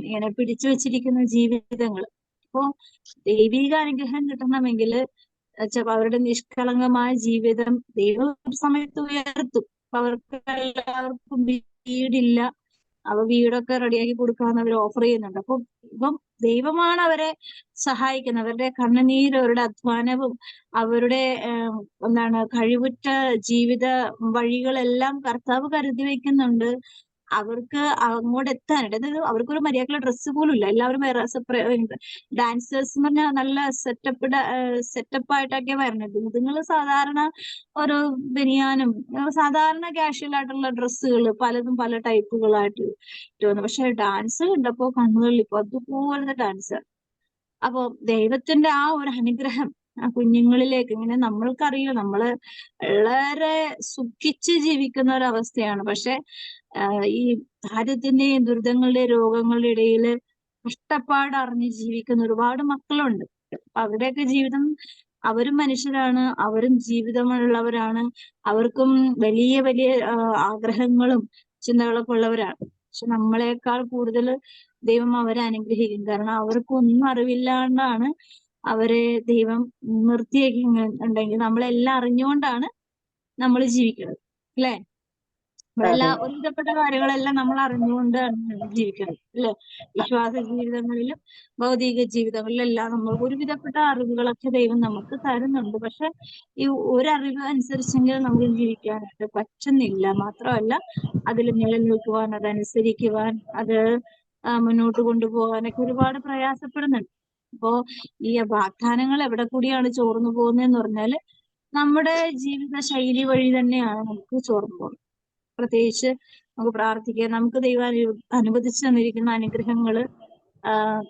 ഇങ്ങനെ പിടിച്ചു വെച്ചിരിക്കുന്ന ജീവിതങ്ങൾ. അപ്പോ ദൈവിക അനുഗ്രഹം കിട്ടണമെങ്കിൽ അവരുടെ നിഷ്കളങ്കമായ ജീവിതം ദൈവം ഒരു സമയത്ത് ഉയർത്തും. അപ്പൊ അവർക്ക് എല്ലാവർക്കും വീടില്ല, അവ വീടൊക്കെ റെഡിയാക്കി കൊടുക്കാന്ന് അവർ ഓഫർ ചെയ്യുന്നുണ്ട്. അപ്പൊ ഇപ്പം ദൈവമാണ് അവരെ സഹായിക്കുന്നത്. അവരുടെ കണ്ണുനീര്, അവരുടെ അധ്വാനവും അവരുടെ എന്താണ് കഴിവുറ്റ ജീവിത വഴികളെല്ലാം കർത്താവ് കരുതി വെക്കുന്നുണ്ട് അവർക്ക് അങ്ങോട്ട് എത്താനായിട്ട്. അതായത് അവർക്കൊരു മര്യാദക്കുള്ള ഡ്രസ്സ് പോലും ഇല്ല. എല്ലാവരും വേറെ ഡാൻസേഴ്സ് എന്ന് പറഞ്ഞാൽ നല്ല സെറ്റപ്പായിട്ടൊക്കെ വരണത്. നിങ്ങൾ സാധാരണ ഒരു ബനിയാനും സാധാരണ കാഷ്വൽ ആയിട്ടുള്ള ഡ്രസ്സുകൾ പലതും പല ടൈപ്പുകളായിട്ട് തോന്നുന്നു. പക്ഷെ ഡാൻസ് കണ്ടപ്പോ കണ്ണുകളിൽ ഇപ്പൊ അതുപോലത്തെ ഡാൻസ്. അപ്പൊ ദൈവത്തിന്റെ ആ ഒരു അനുഗ്രഹം ആ കുഞ്ഞുങ്ങളിലേക്ക് ഇങ്ങനെ, നമ്മൾക്കറിയില്ല, നമ്മള് വളരെ സുഖിച്ച് ജീവിക്കുന്ന ഒരവസ്ഥയാണ്. പക്ഷെ ഈ ദാരിദ്ര്യത്തിന്റെയും ദുരിതങ്ങളുടെയും രോഗങ്ങളുടെ ഇടയില് കഷ്ടപ്പാട് അറിഞ്ഞ് ജീവിക്കുന്ന ഒരുപാട് മക്കളുണ്ട്. അവരുടെയൊക്കെ ജീവിതം, അവരും മനുഷ്യരാണ്, അവരും ജീവിതമുള്ളവരാണ്, അവർക്കും വലിയ വലിയ ആഗ്രഹങ്ങളും ചിന്തകളൊക്കെ ഉള്ളവരാണ്. പക്ഷെ നമ്മളെക്കാൾ കൂടുതൽ ദൈവം അവരെ അനുഗ്രഹിക്കും. കാരണം അവർക്കൊന്നും അറിവില്ലാണ്ടാണ് അവരെ ദൈവം നിർത്തിയേക്കുന്നുണ്ടെങ്കിൽ നമ്മളെല്ലാം അറിഞ്ഞുകൊണ്ടാണ് നമ്മൾ ജീവിക്കുന്നത്, അല്ലെ? നമ്മളെല്ലാം ഒരുവിധപ്പെട്ട കാര്യങ്ങളെല്ലാം നമ്മൾ അറിഞ്ഞുകൊണ്ടാണ് ജീവിക്കുന്നത് അല്ലെ. വിശ്വാസ ജീവിതങ്ങളിലും ഭൗതിക ജീവിതങ്ങളിലും എല്ലാം നമ്മൾ ഒരുവിധപ്പെട്ട അറിവുകളൊക്കെ ദൈവം നമുക്ക് തരുന്നുണ്ട്. പക്ഷെ ഈ ഒരറിവ് അനുസരിച്ചെങ്കിലും നമുക്ക് ജീവിക്കാനായിട്ട് പറ്റുന്നില്ല. മാത്രമല്ല അതിൽ നിലനിൽക്കുവാൻ, അതനുസരിക്കുവാൻ, അത് മുന്നോട്ട് കൊണ്ടുപോകാനൊക്കെ ഒരുപാട് പ്രയാസപ്പെടുന്നുണ്ട്. അപ്പോ ഈ വാഗ്ദാനങ്ങൾ എവിടെ കൂടിയാണ് ചോർന്നു പോകുന്നതെന്ന് പറഞ്ഞാല് നമ്മുടെ ജീവിത ശൈലി വഴി തന്നെയാണ് നമുക്ക് ചോർന്നു പോകുന്നത്. പ്രത്യേകിച്ച് നമുക്ക് പ്രാർത്ഥിക്കാം. നമുക്ക് ദൈവം അനുവദിച്ചു തന്നിരിക്കുന്ന അനുഗ്രഹങ്ങള്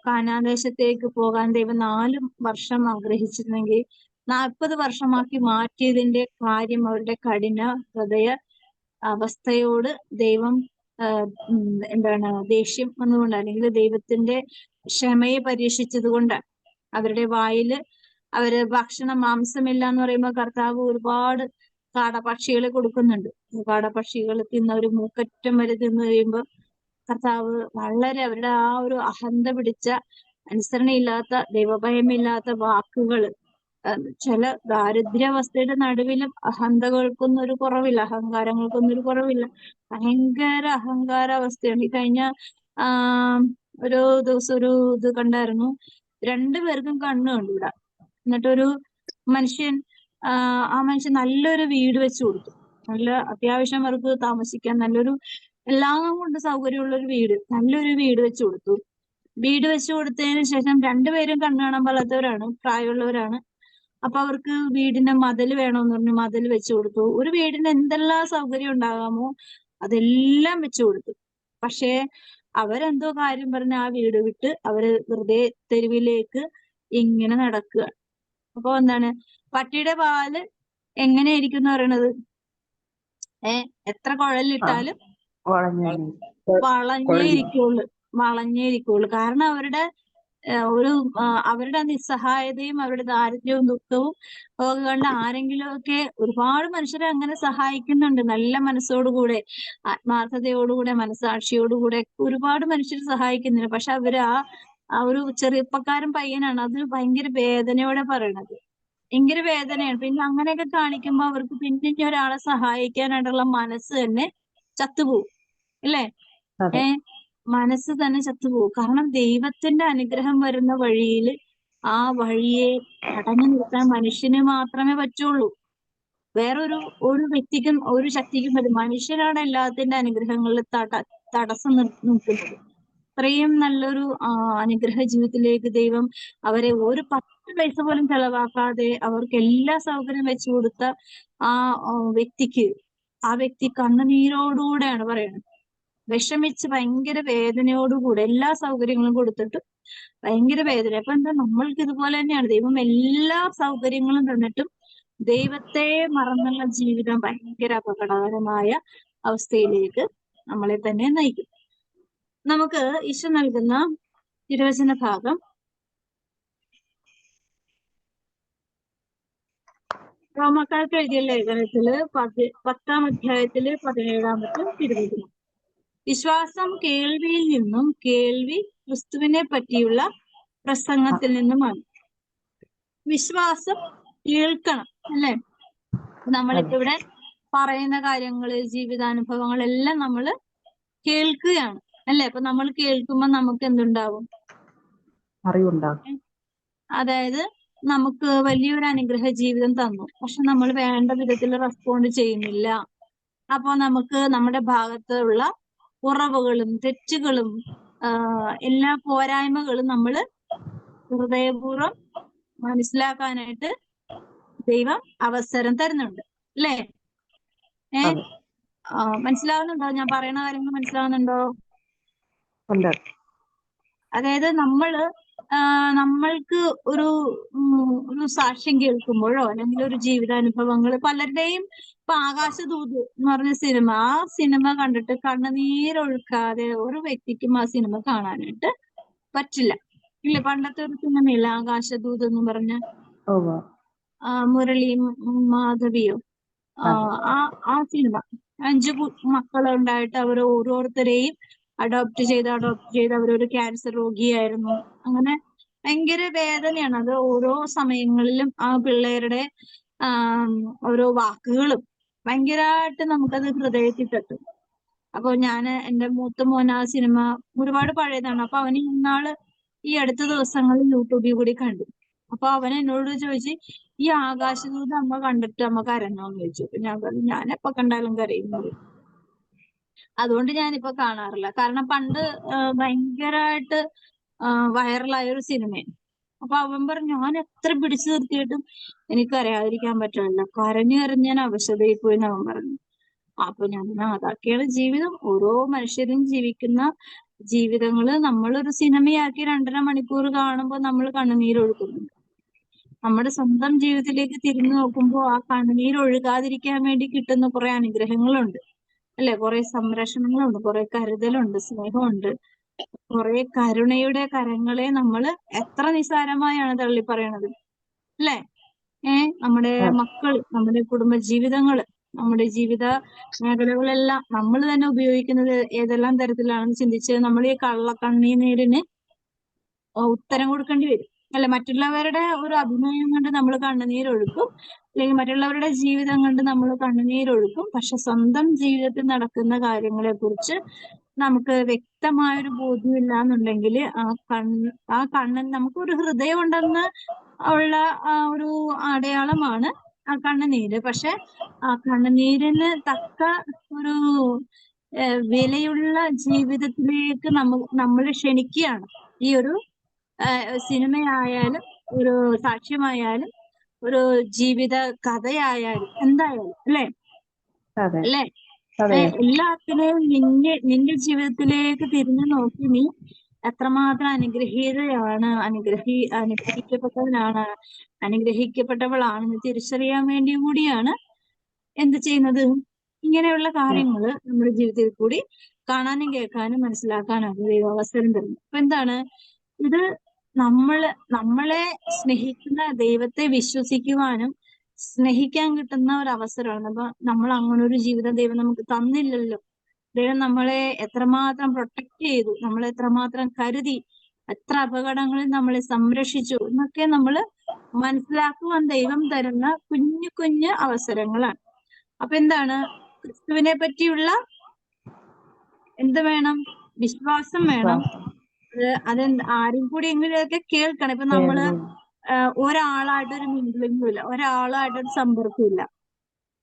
കാനാൻ ദേശത്തേക്ക് പോകാൻ ദൈവം 4 വർഷം ആഗ്രഹിച്ചിരുന്നെങ്കിൽ 40 വർഷമാക്കി മാറ്റിയതിന്റെ കാര്യം അവരുടെ കഠിന ഹൃദയ അവസ്ഥയോട് ദൈവം ദേഷ്യം വന്നുകൊണ്ട്, അല്ലെങ്കിൽ ദൈവത്തിന്റെ ക്ഷമയെ പരീക്ഷിച്ചത് കൊണ്ടാണ്. അവരുടെ വായില് അവര് മാംസമില്ല എന്ന് പറയുമ്പോൾ കർത്താവ് ഒരുപാട് കാടപക്ഷികളെ കൊടുക്കുന്നുണ്ട്. കാടപക്ഷികൾ തിന്നവര് മൂക്കറ്റം വരെ തിന്നു കഴിയുമ്പോൾ കർത്താവ് വളരെ അവരുടെ ആ ഒരു അഹന്ത പിടിച്ച, അനുസരണയില്ലാത്ത, ദൈവഭയമില്ലാത്ത വാക്കുകള്, ചില ദാരിദ്ര്യാവസ്ഥയുടെ നടുവിലും അഹന്തകൾക്കൊന്നും ഒരു കുറവില്ല, അഹങ്കാരങ്ങൾക്കൊന്നും ഒരു കുറവില്ല. ഭയങ്കര അഹങ്കാരാവസ്ഥയാണ്. ഈ കഴിഞ്ഞ ഒരു ദിവസം ഒരു ഇത് കണ്ടായിരുന്നു. 2 പേർക്കും കണ്ണ് കണ്ടൂട. എന്നിട്ടൊരു മനുഷ്യൻ ആ മനുഷ്യൻ നല്ലൊരു വീട് വെച്ചു കൊടുത്തു. നല്ല അത്യാവശ്യം അവർക്ക് താമസിക്കാൻ നല്ലൊരു എല്ലാം കൊണ്ട് സൗകര്യമുള്ള ഒരു വീട്, നല്ലൊരു വീട് വെച്ചു കൊടുത്തു. വീട് വെച്ചു കൊടുത്തതിന് ശേഷം 2 പേരും കണ്ണു കാണാൻ പാടാത്തവരാണ്, പ്രായമുള്ളവരാണ്. അപ്പൊ അവർക്ക് വീടിന്റെ മതിൽ വേണമെന്ന് പറഞ്ഞു മതിൽ വെച്ചു കൊടുത്തു. ഒരു വീടിന് എന്തെല്ലാം സൗകര്യം ഉണ്ടാകാമോ അതെല്ലാം വെച്ചു കൊടുത്തു. പക്ഷേ അവരെന്തോ കാര്യം പറഞ്ഞ് ആ വീട് വിട്ട് അവര് വെറുതെ തെരുവിലേക്ക് ഇങ്ങനെ നടക്കുക. അപ്പൊ എന്താണ്, പട്ടിയുടെ പാല് എങ്ങനെയായിരിക്കും എന്ന് പറയണത്? എത്ര കുഴലിട്ടാലും വളഞ്ഞേ ഇരിക്കുള്ളൂ. കാരണം അവരുടെ നിസ്സഹായതയും അവരുടെ ദാരിദ്ര്യവും ദുഃഖവും കണ്ട് ആരെങ്കിലും ഒക്കെ ഒരുപാട് മനുഷ്യരെ അങ്ങനെ സഹായിക്കുന്നുണ്ട്. നല്ല മനസ്സോടുകൂടെ, ആത്മാർത്ഥതയോടുകൂടെ, മനസാക്ഷിയോടുകൂടെ ഒരുപാട് മനുഷ്യർ സഹായിക്കുന്നുണ്ട്. പക്ഷെ അവര് ആ ഒരു ചെറുപ്പക്കാരൻ പയ്യനാണ് അത് ഭയങ്കര വേദനയോടെ പറയണത്. ഭയങ്കര വേദനയാണ്. പിന്നെ അങ്ങനെയൊക്കെ കാണിക്കുമ്പോ അവർക്ക് പിന്നെ ഒരാളെ സഹായിക്കാനായിട്ടുള്ള മനസ്സ് തന്നെ ചത്തുപോകും അല്ലേ? മനസ്സ് തന്നെ ചത്തുപോകും. കാരണം ദൈവത്തിന്റെ അനുഗ്രഹം വരുന്ന വഴിയിൽ ആ വഴിയെ തടഞ്ഞു നിർത്താൻ മനുഷ്യന് മാത്രമേ പറ്റുള്ളൂ. ഒരു വ്യക്തിക്കും ഒരു ശക്തിക്കും പറ്റും. മനുഷ്യരാണ് എല്ലാത്തിന്റെ അനുഗ്രഹങ്ങളിൽ തടസ്സം നിൽക്കുന്നത്. അത്രയും നല്ലൊരു അനുഗ്രഹ ജീവിതത്തിലേക്ക് ദൈവം അവരെ ഒരു 10 പൈസ പോലും ചെലവാക്കാതെ അവർക്ക് എല്ലാ സൗകര്യം വെച്ചു കൊടുത്ത ആ വ്യക്തി കണ്ണുനീരോടുകൂടെയാണ് പറയുന്നത്. വിഷമിച്ച് ഭയങ്കര വേദനയോടുകൂടെ എല്ലാ സൗകര്യങ്ങളും കൊടുത്തിട്ട് ഭയങ്കര വേദന. അപ്പൊ എന്താ, നമ്മൾക്ക് ഇതുപോലെ തന്നെയാണ്. ദൈവം എല്ലാ സൗകര്യങ്ങളും തന്നിട്ടും ദൈവത്തെ മറന്നുള്ള ജീവിതം ഭയങ്കര അപകടകരമായ അവസ്ഥയിലേക്ക് നമ്മളെ തന്നെ നയിക്കും. നമുക്ക് ഈശോ നൽകുന്ന തിരുവചന ഭാഗം റോമാക്കാർക്ക് എഴുതിയ ലേഖനത്തില് 10-ാം അധ്യായത്തില് 17-ാമത്തെ തിരുവചനം. വിശ്വാസം കേൾവിയിൽ നിന്നും, കേൾവി ക്രിസ്തുവിനെ പറ്റിയുള്ള പ്രസംഗത്തിൽ നിന്നുമാണ്. വിശ്വാസം കേൾക്കണം അല്ലെ? നമ്മളിപ്പോ ഇവിടെ പറയുന്ന കാര്യങ്ങള്, ജീവിതാനുഭവങ്ങളെല്ലാം നമ്മള് കേൾക്കുകയാണ് അല്ലെ? അപ്പൊ നമ്മൾ കേൾക്കുമ്പോ നമുക്ക് എന്തുണ്ടാവും? അറിവുണ്ടാവും. അതായത് നമുക്ക് വലിയൊരു അനുഗ്രഹ ജീവിതം തന്നു, പക്ഷെ നമ്മൾ വേണ്ട വിധത്തിൽ റെസ്പോണ്ട് ചെയ്യുന്നില്ല. അപ്പൊ നമുക്ക് നമ്മുടെ ഭാഗത്തുള്ള കുറവുകളും തെറ്റുകളും എല്ലാ പോരായ്മകളും നമ്മള് ഹൃദയപൂർവ്വം മനസ്സിലാക്കാനായിട്ട് ദൈവം അവസരം തരുന്നുണ്ട് അല്ലേ? മനസ്സിലാവുന്നുണ്ടോ? ഞാൻ പറയുന്ന കാര്യങ്ങൾ മനസ്സിലാവുന്നുണ്ടോ? അതായത് നമ്മൾക്ക് ഒരു സാക്ഷ്യം കേൾക്കുമ്പോഴോ അല്ലെങ്കിൽ ഒരു ജീവിതാനുഭവങ്ങൾ പലരുടെയും, ഇപ്പൊ ആകാശദൂത് എന്ന് പറഞ്ഞ സിനിമ, ആ സിനിമ കണ്ടിട്ട് കണ്ണുനീരൊഴുക്കാതെ ഒരു വ്യക്തിക്കും ആ സിനിമ കാണാനായിട്ട് പറ്റില്ല ഇല്ല. പണ്ടത്തെ ഒരു സിനിമയില്ല ആകാശദൂത് എന്ന് പറഞ്ഞ, മുരളി മാധവിയോ, ആ സിനിമ 5 മക്കളുണ്ടായിട്ട് അവർ ഓരോരുത്തരെയും അഡോപ്റ്റ് ചെയ്ത് അവരൊരു ക്യാൻസർ രോഗിയായിരുന്നു. അങ്ങനെ ഭയങ്കര വേദനയാണ് അത്. ഓരോ സമയങ്ങളിലും ആ പിള്ളേരുടെ ഓരോ വാക്കുകളും ഭയങ്കരമായിട്ട് നമുക്കത് ഹൃദയത്തിൽ തട്ടും. അപ്പൊ എന്റെ മൂത്ത മോൻ ആ സിനിമ ഒരുപാട് പഴയതാണ്. അപ്പൊ അവന് ഇന്നാള് ഈ അടുത്ത ദിവസങ്ങളിൽ യൂട്യൂബിൽ കൂടി കണ്ടു. അപ്പൊ അവൻ എന്നോട് ചോദിച്ചു, ഈ ആകാശദൂത് അമ്മ കണ്ടിട്ട് അമ്മ കരഞ്ഞോന്ന് ചോദിച്ചു. അപ്പൊ ഞാൻ പറഞ്ഞു, ഞാൻ എപ്പോ കണ്ടാലും കരയുന്നത്. അതുകൊണ്ട് ഞാനിപ്പോ കാണാറില്ല. കാരണം പണ്ട് ഭയങ്കരമായിട്ട് വൈറലായ ഒരു സിനിമയാണ്. അപ്പൊ അവൻ പറഞ്ഞു, ഞാൻ എത്ര പിടിച്ചു നിർത്തിയിട്ടും എനിക്ക് അറിയാതിരിക്കാൻ പറ്റില്ല, കരഞ്ഞു കരഞ്ഞ് ഞാൻ അവശതയിൽ പോയി എന്ന് അവൻ പറഞ്ഞു. അപ്പൊ ഞാൻ അതൊക്കെയാണ് ജീവിതം. ഓരോ മനുഷ്യരും ജീവിക്കുന്ന ജീവിതങ്ങള് നമ്മളൊരു സിനിമയാക്കി 2.5 മണിക്കൂർ കാണുമ്പോൾ നമ്മൾ കണ്ണുനീരൊഴുക്കുന്നുണ്ട്. നമ്മുടെ സ്വന്തം ജീവിതത്തിലേക്ക് തിരിഞ്ഞു നോക്കുമ്പോൾ ആ കണ്ണുനീരൊഴുകാതിരിക്കാൻ വേണ്ടി കിട്ടുന്ന കുറെ അനുഗ്രഹങ്ങളുണ്ട്, അല്ലെ? കുറെ സംരക്ഷണങ്ങളുണ്ട്, കുറെ കരുതലുണ്ട്, സ്നേഹമുണ്ട്, കുറെ കരുണയുടെ കരങ്ങളെ നമ്മൾ എത്ര നിസ്സാരമായാണ് തള്ളിപ്പറയണത്, അല്ലെ? നമ്മുടെ മക്കൾ, നമ്മുടെ കുടുംബ ജീവിതങ്ങള്, നമ്മുടെ ജീവിത മേഖലകളെല്ലാം നമ്മൾ തന്നെ ഉപയോഗിക്കുന്നത് ഏതെല്ലാം തരത്തിലാണെന്ന് ചിന്തിച്ച് നമ്മൾ ഈ കള്ളക്കണ്ണീരിന് ഉത്തരം കൊടുക്കേണ്ടി വരും, അല്ലെ? മറ്റുള്ളവരുടെ ഒരു അഭിനയം കൊണ്ട് നമ്മൾ കണ്ണുനീരൊഴുക്കും, അല്ലെങ്കിൽ മറ്റുള്ളവരുടെ ജീവിതം കണ്ട് നമ്മൾ കണ്ണുനീരൊഴുക്കും. പക്ഷെ സ്വന്തം ജീവിതത്തിൽ നടക്കുന്ന കാര്യങ്ങളെ കുറിച്ച് നമുക്ക് വ്യക്തമായൊരു ബോധ്യമില്ല എന്നുണ്ടെങ്കിൽ ആ കണ്ണൻ നമുക്കൊരു ഹൃദയം ഉണ്ടെന്ന് ഉള്ള ഒരു അടയാളമാണ് ആ കണ്ണുനീര്. പക്ഷെ ആ കണ്ണുനീരിന് തക്ക ഒരു വിലയുള്ള ജീവിതത്തിലേക്ക് നമ്മൾ ക്ഷണിക്കുകയാണ്. ഈ ഒരു സിനിമയായാലും ഒരു സാക്ഷ്യമായാലും ഒരു ജീവിത കഥയായാലും എന്തായാലും, അല്ലെ? അല്ലെ? എല്ലാത്തിനെയും നിന്റെ ജീവിതത്തിലേക്ക് തിരിഞ്ഞു നോക്കി നീ എത്രമാത്രം അനുഗ്രഹീതയാണ്, അനുഗ്രഹിക്കപ്പെട്ടവനാണ്, അനുഗ്രഹിക്കപ്പെട്ടവളാണെന്ന് തിരിച്ചറിയാൻ വേണ്ടി കൂടിയാണ് എന്ത് ചെയ്യുന്നത്? ഇങ്ങനെയുള്ള കാര്യങ്ങള് നമ്മുടെ ജീവിതത്തിൽ കൂടി കാണാനും കേൾക്കാനും മനസ്സിലാക്കാനും ദൈവം അവസരം തരുന്നു. അപ്പൊ എന്താണ് ഇത്? നമ്മളെ സ്നേഹിക്കുന്ന ദൈവത്തെ വിശ്വസിക്കുവാനും സ്നേഹിക്കാൻ കിട്ടുന്ന ഒരു അവസരമാണ്. അപ്പൊ നമ്മൾ അങ്ങനെ ഒരു ജീവിതം ദൈവം നമുക്ക് തന്നില്ലല്ലോ. ദൈവം നമ്മളെ എത്രമാത്രം പ്രൊട്ടക്ട് ചെയ്തു, നമ്മളെ എത്രമാത്രം കരുതി, എത്ര അപകടങ്ങളിൽ നമ്മളെ സംരക്ഷിച്ചു എന്നൊക്കെ നമ്മൾ മനസ്സിലാക്കുവാൻ ദൈവം തരുന്ന കുഞ്ഞു കുഞ്ഞു അവസരങ്ങളാണ്. അപ്പൊ എന്താണ്? ക്രിസ്തുവിനെ പറ്റിയുള്ള എന്ത് വേണം? വിശ്വാസം വേണം. അത് ആരും കൂടി എങ്ങനെയൊക്കെ കേൾക്കണം. ഇപ്പൊ നമ്മള് ഒരാളായിട്ടൊരു മിങ്കിളിങ്ങും ഇല്ല, ഒരാളായിട്ടൊരു സമ്പർക്കമില്ല.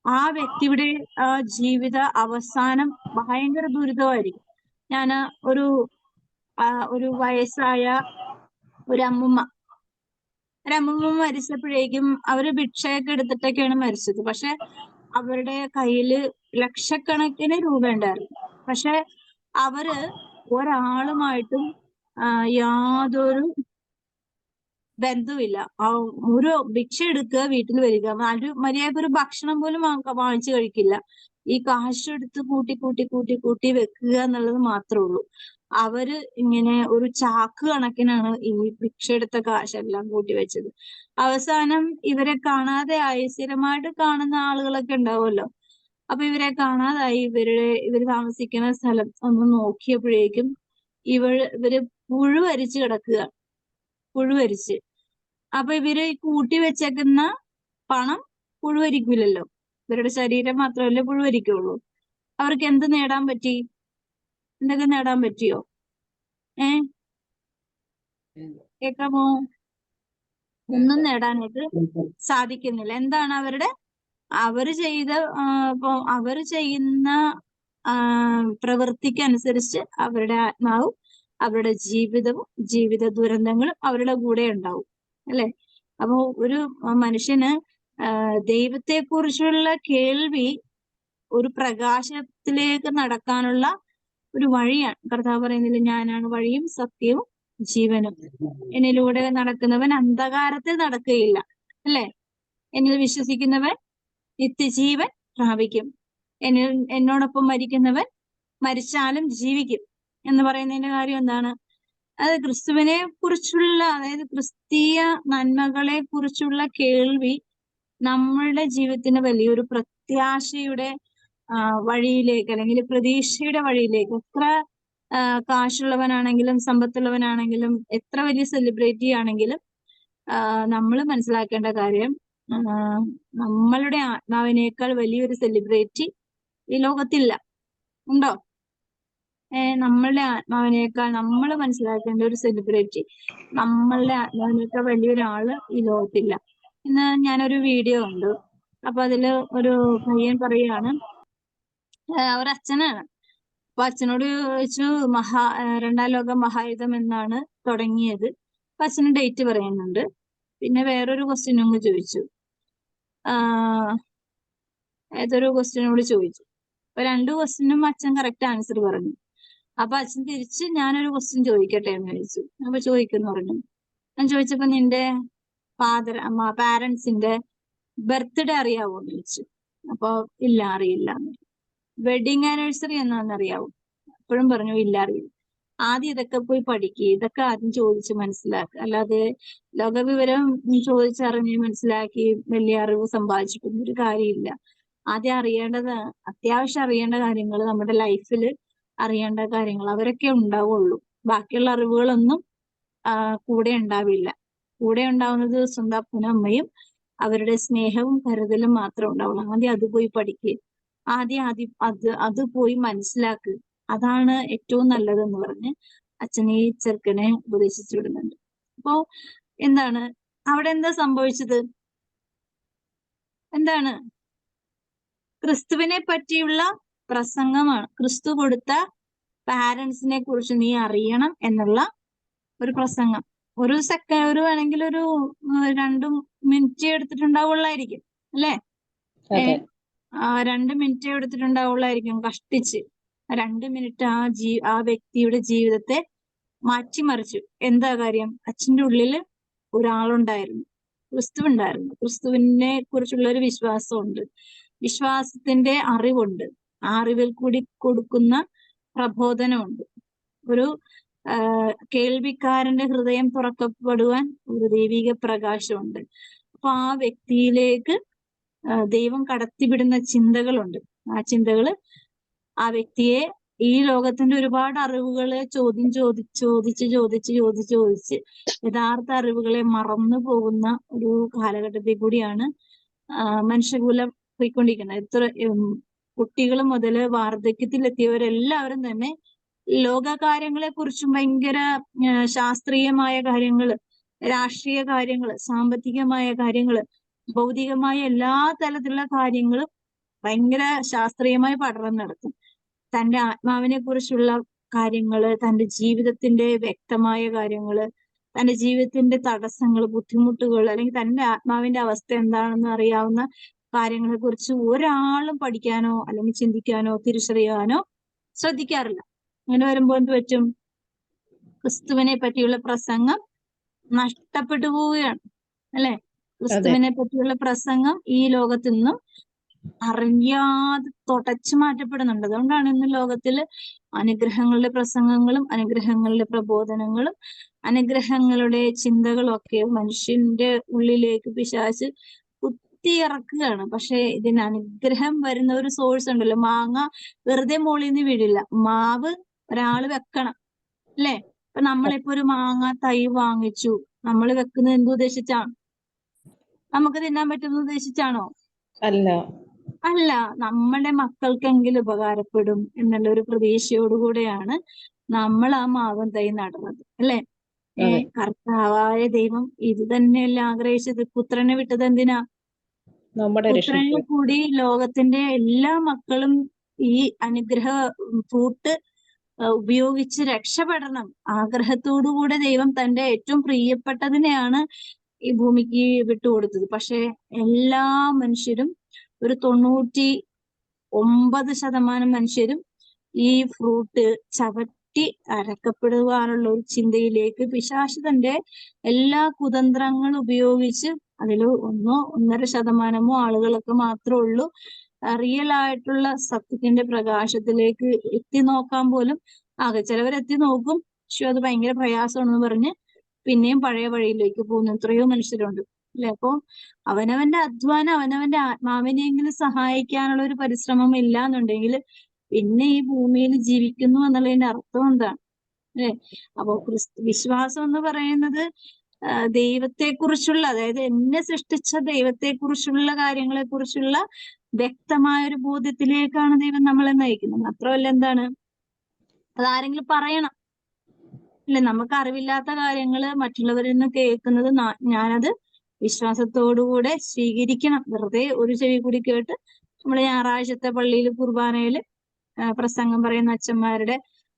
ആ വ്യക്തിയുടെ ജീവിത അവസാനം ഭയങ്കര ദുരിതമായിരിക്കും. ഞാന് ഒരു വയസ്സായ ഒരമ്മൂമ്മ മരിച്ചപ്പോഴേക്കും അവര് ഭിക്ഷയൊക്കെ എടുത്തിട്ടൊക്കെയാണ് മരിച്ചത്. പക്ഷെ അവരുടെ കയ്യില് ലക്ഷക്കണക്കിന് രൂപ ഉണ്ടായിരുന്നു. പക്ഷെ അവര് ഒരാളുമായിട്ടും യാതൊരു ബന്ധവുമില്ല. ഒരു ഭിക്ഷ എടുക്കുക, വീട്ടിൽ വരിക, മര്യാദക്ക് ഒരു ഭക്ഷണം പോലും വാങ്ങിച്ചു കഴിക്കില്ല. ഈ കാശ് എടുത്ത് കൂട്ടി വെക്കുക എന്നുള്ളത് മാത്രമേ ഉള്ളൂ. അവര് ഇങ്ങനെ ഒരു ചാക്ക് കണക്കിനാണ് ഈ ഭിക്ഷ എടുത്ത കാശെല്ലാം കൂട്ടി വെച്ചത്. അവസാനം ഇവരെ കാണാതെ ആയി. സ്ഥിരമായിട്ട് കാണുന്ന ആളുകളൊക്കെ ഉണ്ടാവുമല്ലോ. അപ്പൊ ഇവരെ കാണാതായി. ഇവര് താമസിക്കുന്ന സ്ഥലം ഒന്ന് നോക്കിയപ്പോഴേക്കും ഇവര് പുഴുവരിച്ച് കിടക്കുക, പുഴുവരിച്ച്. അപ്പൊ ഇവര് കൂട്ടി വെച്ചേക്കുന്ന പണം പുഴുവരിക്കില്ലല്ലോ. ഇവരുടെ ശരീരം മാത്രമല്ലേ പുഴുവരിക്കുള്ളൂ. അവർക്ക് എന്ത് നേടാൻ പറ്റി? എന്തൊക്കെ നേടാൻ പറ്റിയോ? കേൾക്കാമോ? ഒന്നും നേടാനായിട്ട് സാധിക്കുന്നില്ല. എന്താണ് അവര് ചെയ്യുന്ന പ്രവൃത്തിക്കനുസരിച്ച് അവരുടെ ആത്മാവും അവരുടെ ജീവിതവും ജീവിത ദുരന്തങ്ങളും അവരുടെ കൂടെ ഉണ്ടാവും, അല്ലെ? അപ്പൊ ഒരു മനുഷ്യന് ദൈവത്തെക്കുറിച്ചുള്ള കേൾവി ഒരു പ്രകാശത്തിലേക്ക് നടക്കാനുള്ള ഒരു വഴിയാണ്. കർത്താവ് പറയുന്നില്ല, ഞാനാണ് വഴിയും സത്യവും ജീവനും, എന്നിലൂടെ നടക്കുന്നവൻ അന്ധകാരത്തിൽ നടക്കുകയില്ല, അല്ലെ? എന്നിൽ വിശ്വസിക്കുന്നവൻ നിത്യജീവൻ പ്രാപിക്കും, എന്നോടൊപ്പം മരിക്കുന്നവൻ മരിച്ചാലും ജീവിക്കും എന്ന് പറയുന്നതിന്റെ കാര്യം എന്താണ്? അത് ക്രിസ്തുവിനെ കുറിച്ചുള്ള, അതായത് ക്രിസ്തീയ നന്മകളെ കുറിച്ചുള്ള കേൾവി നമ്മളുടെ ജീവിതത്തിന് വലിയൊരു പ്രത്യാശയുടെ വഴിയിലേക്ക്, അല്ലെങ്കിൽ പ്രതീക്ഷയുടെ വഴിയിലേക്ക്. എത്ര കാശുള്ളവനാണെങ്കിലും സമ്പത്തുള്ളവനാണെങ്കിലും എത്ര വലിയ സെലിബ്രിറ്റി ആണെങ്കിലും നമ്മൾ മനസ്സിലാക്കേണ്ട കാര്യം, നമ്മളുടെ ആത്മാവിനേക്കാൾ വലിയൊരു സെലിബ്രിറ്റി ഈ ലോകത്തില്ല. ഉണ്ടോ? നമ്മളുടെ ആത്മാവിനേക്കാൾ നമ്മൾ മനസ്സിലാക്കേണ്ട ഒരു സെലിബ്രിറ്റി, നമ്മളുടെ ആത്മാവിനേക്കാൾ വലിയൊരാള് ഈ ലോകത്തില്ല. ഇന്ന് ഞാനൊരു വീഡിയോ കണ്ടു. അപ്പൊ അതില് ഒരു പയ്യൻ പറയാണ്, ഒരച്ഛനാണ്. അപ്പൊ അച്ഛനോട് ചോദിച്ചു, രണ്ടാം ലോക മഹായുദ്ധം എന്നാണ് തുടങ്ങിയത്. അപ്പൊ അച്ഛന് ഡേറ്റ് പറയുന്നുണ്ട്. പിന്നെ വേറൊരു ക്വസ്റ്റ്യനും കൂടി ചോദിച്ചു, ഏതൊരു ക്വസ്റ്റ്യനോട് ചോദിച്ചു. അപ്പൊ 2 ക്വസ്റ്റ്യനും അച്ഛൻ കറക്റ്റ് ആൻസർ പറഞ്ഞു. അപ്പൊ അച്ഛൻ തിരിച്ച് ഞാനൊരു ക്വസ്റ്റ്യൻ ചോദിക്കട്ടെ എന്ന് ചോദിച്ചു. അപ്പൊ ചോദിക്കുന്നു പറഞ്ഞു. ഞാൻ ചോദിച്ചപ്പോ നിന്റെ പാരന്റ്സിന്റെ ബർത്ത്ഡേ അറിയാവോ എന്ന് ചോദിച്ചു. അപ്പൊ ഇല്ല, അറിയില്ല. വെഡിങ് ആനിവേഴ്സറി എന്നാന്നറിയാവോ? അപ്പോഴും പറഞ്ഞു ഇല്ല, അറിയില്ല. ആദ്യം ഇതൊക്കെ പോയി പഠിക്കുക, ഇതൊക്കെ ആദ്യം ചോദിച്ച് മനസ്സിലാക്കുക. അല്ലാതെ ലോകവിവരം ചോദിച്ചറിഞ്ഞ് മനസ്സിലാക്കി വലിയ അറിവ് സമ്പാദിച്ചിട്ടൊന്നും ഒരു കാര്യമില്ല. ആദ്യം അത്യാവശ്യം അറിയേണ്ട കാര്യങ്ങൾ, നമ്മുടെ ലൈഫിൽ അറിയേണ്ട കാര്യങ്ങൾ, അവരൊക്കെ ഉണ്ടാവുള്ളൂ. ബാക്കിയുള്ള അറിവുകളൊന്നും കൂടെ ഉണ്ടാവില്ല. കൂടെ ഉണ്ടാവുന്നത് സ്വന്തം അപ്പനും അമ്മയും അവരുടെ സ്നേഹവും കരുതലും മാത്രം ഉണ്ടാവുള്ളൂ. ആദ്യം അത് പോയി പഠിക്കുക, ആദ്യം അത് പോയി മനസ്സിലാക്കുക. അതാണ് ഏറ്റവും നല്ലതെന്ന് പറഞ്ഞ് അച്ഛൻ ഈ ചെറുക്കനെ ഉപദേശിച്ചു വിടുന്നുണ്ട്. അപ്പോ എന്താണ് അവിടെ എന്താ സംഭവിച്ചത്? എന്താണ്? ക്രിസ്തുവിനെ പറ്റിയുള്ള പ്രസംഗമാണ്. ക്രിസ്തു കൊടുത്ത പാരന്റ്സിനെ കുറിച്ച് നീ അറിയണം എന്നുള്ള ഒരു പ്രസംഗം. ഒരു വേണമെങ്കിൽ ഒരു 2 മിനിറ്റ് എടുത്തിട്ടുണ്ടാവുള്ളായിരിക്കും, അല്ലേ? 2 മിനിറ്റ് എടുത്തിട്ടുണ്ടാവുള്ളായിരിക്കും കഷ്ടിച്ച്. 2 മിനിറ്റ് ആ വ്യക്തിയുടെ ജീവിതത്തെ മാറ്റിമറിച്ചു. എന്താ കാര്യം? അച്ഛൻ്റെ ഉള്ളില് ഒരാളുണ്ടായിരുന്നു, ക്രിസ്തുവുണ്ടായിരുന്നു. ക്രിസ്തുവിനെ കുറിച്ചുള്ള ഒരു വിശ്വാസമുണ്ട്, വിശ്വാസത്തിന്റെ അറിവുണ്ട്, ആ അറിവിൽ കൂടി കൊടുക്കുന്ന പ്രബോധനമുണ്ട്. ഒരു കേൾവിക്കാരന്റെ ഹൃദയം തുറക്കപ്പെടുവാൻ ഒരു ദൈവിക പ്രകാശമുണ്ട്. അപ്പൊ ആ വ്യക്തിയിലേക്ക് ദൈവം കടത്തിവിടുന്ന ചിന്തകളുണ്ട്. ആ ചിന്തകള് ആ വ്യക്തിയെ ഈ ലോകത്തിന്റെ ഒരുപാട് അറിവുകളെ ചോദിച്ച് യഥാർത്ഥ അറിവുകളെ മറന്നു പോകുന്ന ഒരു കാലഘട്ടത്തിൽ കൂടിയാണ് മനുഷ്യകുലം പോയിക്കൊണ്ടിരിക്കുന്നത്. കുട്ടികൾ മുതൽ വാർദ്ധക്യത്തിലെത്തിയവരെല്ലാവരും തന്നെ ലോകകാര്യങ്ങളെ കുറിച്ചും ഭയങ്കര ശാസ്ത്രീയമായ കാര്യങ്ങള്, രാഷ്ട്രീയ കാര്യങ്ങള്, സാമ്പത്തികമായ കാര്യങ്ങള്, ഭൗതികമായ എല്ലാ തരത്തിലുള്ള കാര്യങ്ങളും ഭയങ്കര ശാസ്ത്രീയമായ പഠനം നടത്തും. തന്റെ ആത്മാവിനെ കുറിച്ചുള്ള കാര്യങ്ങള്, തന്റെ ജീവിതത്തിന്റെ വ്യക്തമായ കാര്യങ്ങള്, തന്റെ ജീവിതത്തിന്റെ തടസ്സങ്ങൾ, ബുദ്ധിമുട്ടുകൾ, അല്ലെങ്കിൽ തന്റെ ആത്മാവിന്റെ അവസ്ഥ എന്താണെന്ന് അറിയാവുന്ന കാര്യങ്ങളെ കുറിച്ച് ഒരാളും പഠിക്കാനോ അല്ലെങ്കിൽ ചിന്തിക്കാനോ തിരിച്ചറിയാനോ ശ്രദ്ധിക്കാറില്ല. അങ്ങനെ വരുമ്പോ എന്ത് പറ്റും? ക്രിസ്തുവിനെ പറ്റിയുള്ള പ്രസംഗം നഷ്ടപ്പെട്ടു പോവുകയാണ്, അല്ലെ? ക്രിസ്തുവിനെ പറ്റിയുള്ള പ്രസംഗം ഈ ലോകത്തു നിന്നും അറിയാതെ തുടച്ചു മാറ്റപ്പെടുന്നുണ്ട്. അതുകൊണ്ടാണ് ഇന്ന് ലോകത്തില് അനുഗ്രഹങ്ങളുടെ പ്രസംഗങ്ങളും അനുഗ്രഹങ്ങളുടെ പ്രബോധനങ്ങളും അനുഗ്രഹങ്ങളുടെ ചിന്തകളും ഒക്കെ മനുഷ്യന്റെ ഉള്ളിലേക്ക് പിശാച് കുത്തിയിറക്കുകയാണ്. പക്ഷെ ഇതിന് അനുഗ്രഹം വരുന്ന ഒരു സോഴ്സ് ഉണ്ടല്ലോ. മാങ്ങ വെറുതെ മോളിൽ നിന്ന് വീഴില്ല, മാവ് ഒരാള് വെക്കണം, അല്ലെ? ഇപ്പൊ നമ്മളിപ്പോ ഒരു മാങ്ങ തൈ വാങ്ങിച്ചു, നമ്മൾ വെക്കുന്നത് എന്തുദ്ദേശിച്ചാണ്? നമുക്ക് തിന്നാൻ പറ്റുന്ന ഉദ്ദേശിച്ചാണോ? അല്ല, നമ്മുടെ മക്കൾക്കെങ്കിലും ഉപകാരപ്പെടും എന്നുള്ള ഒരു പ്രതീക്ഷയോടുകൂടെയാണ് നമ്മൾ ആ മാവൻ തൈ നടുന്നത്, അല്ലെ? കർത്താവായ ദൈവം ഇത് തന്നെയല്ല ആഗ്രഹിച്ചത്. പുത്രനെ വിട്ടത് എന്തിനാ? പുത്രനിൽ കൂടി ലോകത്തിന്റെ എല്ലാ മക്കളും ഈ അനുഗ്രഹ ഫ്രൂട്ട് ഉപയോഗിച്ച് രക്ഷപ്പെടണം. ആഗ്രഹത്തോടുകൂടെ ദൈവം തന്റെ ഏറ്റവും പ്രിയപ്പെട്ടതിനെയാണ് ഈ ഭൂമിക്ക് വിട്ടുകൊടുത്തത്. പക്ഷെ എല്ലാ മനുഷ്യരും, ഒരു 99% മനുഷ്യരും ഈ ഫ്രൂട്ട് ചവറ്റി അരക്കപ്പെടുവാനുള്ള ഒരു ചിന്തയിലേക്ക് പിശാച് തന്റെ എല്ലാ കുതന്ത്രങ്ങളും ഉപയോഗിച്ച്, അതിൽ 1-1.5% ആളുകളൊക്കെ മാത്രമേ ഉള്ളൂ റിയൽ ആയിട്ടുള്ള സത്യത്തിന്റെ പ്രകാശത്തിലേക്ക് എത്തി നോക്കാൻ പോലും ചിലവരെത്തി നോക്കും, പക്ഷെ അത് ഭയങ്കര പ്രയാസമാണെന്ന് പറഞ്ഞ് പിന്നെയും പഴയ വഴിയിലേക്ക് പോകുന്ന എത്രയോ മനുഷ്യരുണ്ട്, അല്ലെ? അപ്പൊ അവനവന്റെ അധ്വാനം, അവനവന്റെ ആത്മാവിനെയെങ്കിലും സഹായിക്കാനുള്ള ഒരു പരിശ്രമം ഇല്ല എന്നുണ്ടെങ്കിൽ പിന്നെ ഈ ഭൂമിയിൽ ജീവിക്കുന്നു എന്നുള്ളതിന്റെ അർത്ഥം എന്താണ്, അല്ലെ? അപ്പൊ വിശ്വാസം എന്ന് പറയുന്നത് ദൈവത്തെക്കുറിച്ചുള്ള, അതായത് എന്നെ സൃഷ്ടിച്ച ദൈവത്തെക്കുറിച്ചുള്ള കാര്യങ്ങളെ കുറിച്ചുള്ള വ്യക്തമായ ഒരു ബോധ്യത്തിലേക്കാണ് ദൈവം നമ്മളെ നയിക്കുന്നത്. മാത്രമല്ല എന്താണ്, അതാരെങ്കിലും പറയണം. ഇല്ല, നമുക്ക് അറിവില്ലാത്ത കാര്യങ്ങള് മറ്റുള്ളവരിൽ നിന്ന് കേൾക്കുന്നത് ഞാനത് വിശ്വാസത്തോടുകൂടെ സ്വീകരിക്കണം. വെറുതെ ഒരു ചെവി കൂടി കേട്ട് നമ്മൾ ഞായറാഴ്ചത്തെ പള്ളിയിൽ കുർബാനയിൽ പ്രസംഗം പറയുന്ന അച്ഛന്മാരുടെ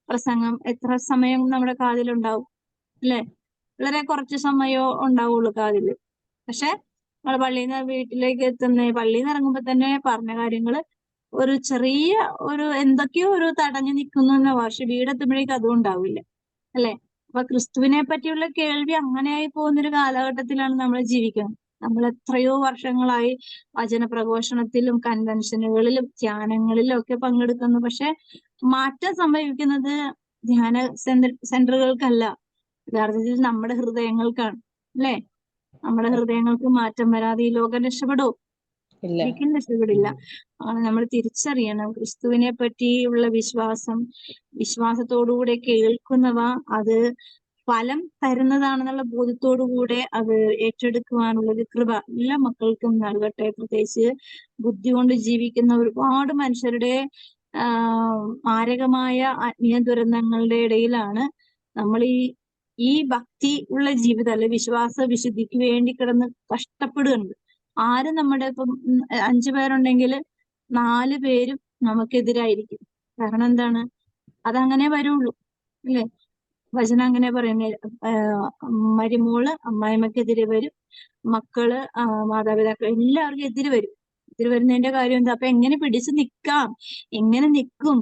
പ്രസംഗം എത്ര സമയം നമ്മുടെ കാതിലുണ്ടാവും അല്ലെ? വളരെ കുറച്ച് സമയമോ ഉണ്ടാവുള്ളൂ കാതില്. പക്ഷെ നമ്മൾ പള്ളിയിൽ നിന്ന് വീട്ടിലേക്ക് പള്ളിയിൽ നിന്ന് ഇറങ്ങുമ്പോ തന്നെ പറഞ്ഞ കാര്യങ്ങള് ഒരു ചെറിയ എന്തൊക്കെയോ തടഞ്ഞു നിൽക്കുന്നു. പക്ഷെ വീടെത്തുമ്പോഴേക്കും അതും ഉണ്ടാവില്ല അല്ലെ? അപ്പൊ ക്രിസ്തുവിനെ പറ്റിയുള്ള കേൾവി അങ്ങനെയായി പോകുന്നൊരു കാലഘട്ടത്തിലാണ് നമ്മൾ ജീവിക്കുന്നത്. നമ്മൾ എത്രയോ വർഷങ്ങളായി വചന പ്രഘോഷണത്തിലും കൺവെൻഷനുകളിലും ധ്യാനങ്ങളിലും ഒക്കെ പങ്കെടുക്കുന്നു. പക്ഷെ മാറ്റം സംഭവിക്കുന്നത് ധ്യാന സെന്ററുകൾക്കല്ല, യഥാർത്ഥത്തിൽ നമ്മുടെ ഹൃദയങ്ങൾക്കാണ് അല്ലെ? നമ്മുടെ ഹൃദയങ്ങൾക്ക് മാറ്റം വരാതെ ഈ ലോകം രക്ഷപ്പെടുമോ? ഒരിക്കലും രക്ഷപ്പെടില്ല. നമ്മൾ തിരിച്ചറിയണം ക്രിസ്തുവിനെ പറ്റിയുള്ള വിശ്വാസത്തോടുകൂടെ കേൾക്കുന്നവ അത് ഫലം തരുന്നതാണെന്നുള്ള ബോധ്യത്തോടുകൂടെ അത് ഏറ്റെടുക്കുവാനുള്ളൊരു കൃപ എല്ലാ മക്കൾക്കും നൽകട്ടെ. പ്രത്യേകിച്ച് ബുദ്ധി കൊണ്ട് ജീവിക്കുന്ന ഒരുപാട് മനുഷ്യരുടെ മാരകമായ ആത്മീയ ദുരന്തങ്ങളുടെ ഇടയിലാണ് നമ്മൾ ഈ ഭക്തി ഉള്ള ജീവിതം അല്ലെ വിശ്വാസ വിശുദ്ധിക്ക് വേണ്ടി കിടന്ന് കഷ്ടപ്പെടുന്നുണ്ട്. ആരും നമ്മുടെ ഇപ്പം 5 പേരുണ്ടെങ്കിൽ 4 പേരും നമുക്കെതിരായിരിക്കും. കാരണം എന്താണ്? അതങ്ങനെ വരുള്ളൂ അല്ലേ? വചനം അങ്ങനെ പറയുന്നത്. മരുമോള് അമ്മായിമ്മക്കെതിരെ വരും, മക്കള് മാതാപിതാക്കൾ എല്ലാവർക്കും എതിര് വരും. എതിര് വരുന്നതിന്റെ കാര്യം എന്താ? അപ്പൊ എങ്ങനെ പിടിച്ചു നിൽക്കാം, എങ്ങനെ നിൽക്കും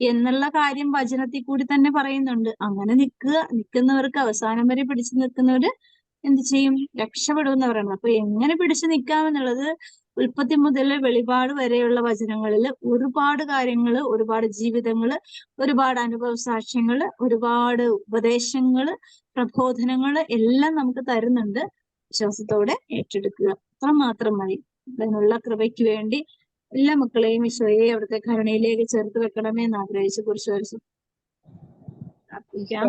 എന്നുള്ള കാര്യം വചനത്തിൽ കൂടി തന്നെ പറയുന്നുണ്ട്. അങ്ങനെ നിൽക്കുന്നവർക്ക് അവസാനം വരെ പിടിച്ചു നിൽക്കുന്നവര് എന്ത് ചെയ്യും? രക്ഷപ്പെടും എന്ന് പറയുന്നത്. അപ്പൊ എങ്ങനെ പിടിച്ചു നിൽക്കാമെന്നുള്ളത് ഉൽപ്പത്തി മുതൽ വെളിപാട് വരെയുള്ള വചനങ്ങളിൽ ഒരുപാട് കാര്യങ്ങള്, ഒരുപാട് ജീവിതങ്ങള്, ഒരുപാട് അനുഭവ സാക്ഷ്യങ്ങള്, ഒരുപാട് ഉപദേശങ്ങള്, പ്രബോധനങ്ങള് എല്ലാം നമുക്ക് തരുന്നുണ്ട്. വിശ്വാസത്തോടെ ഏറ്റെടുക്കുക, അത്രമാത്രം മതി. അതിനുള്ള കൃപയ്ക്ക് വേണ്ടി എല്ലാ മക്കളെയും ഈശോയെ അവിടുത്തെ കരുണയിലേക്ക് ചേർത്ത് വെക്കണമേ എന്ന് ആഗ്രഹിച്ച് കുറിച്ച് പ്രാർത്ഥിക്കാം.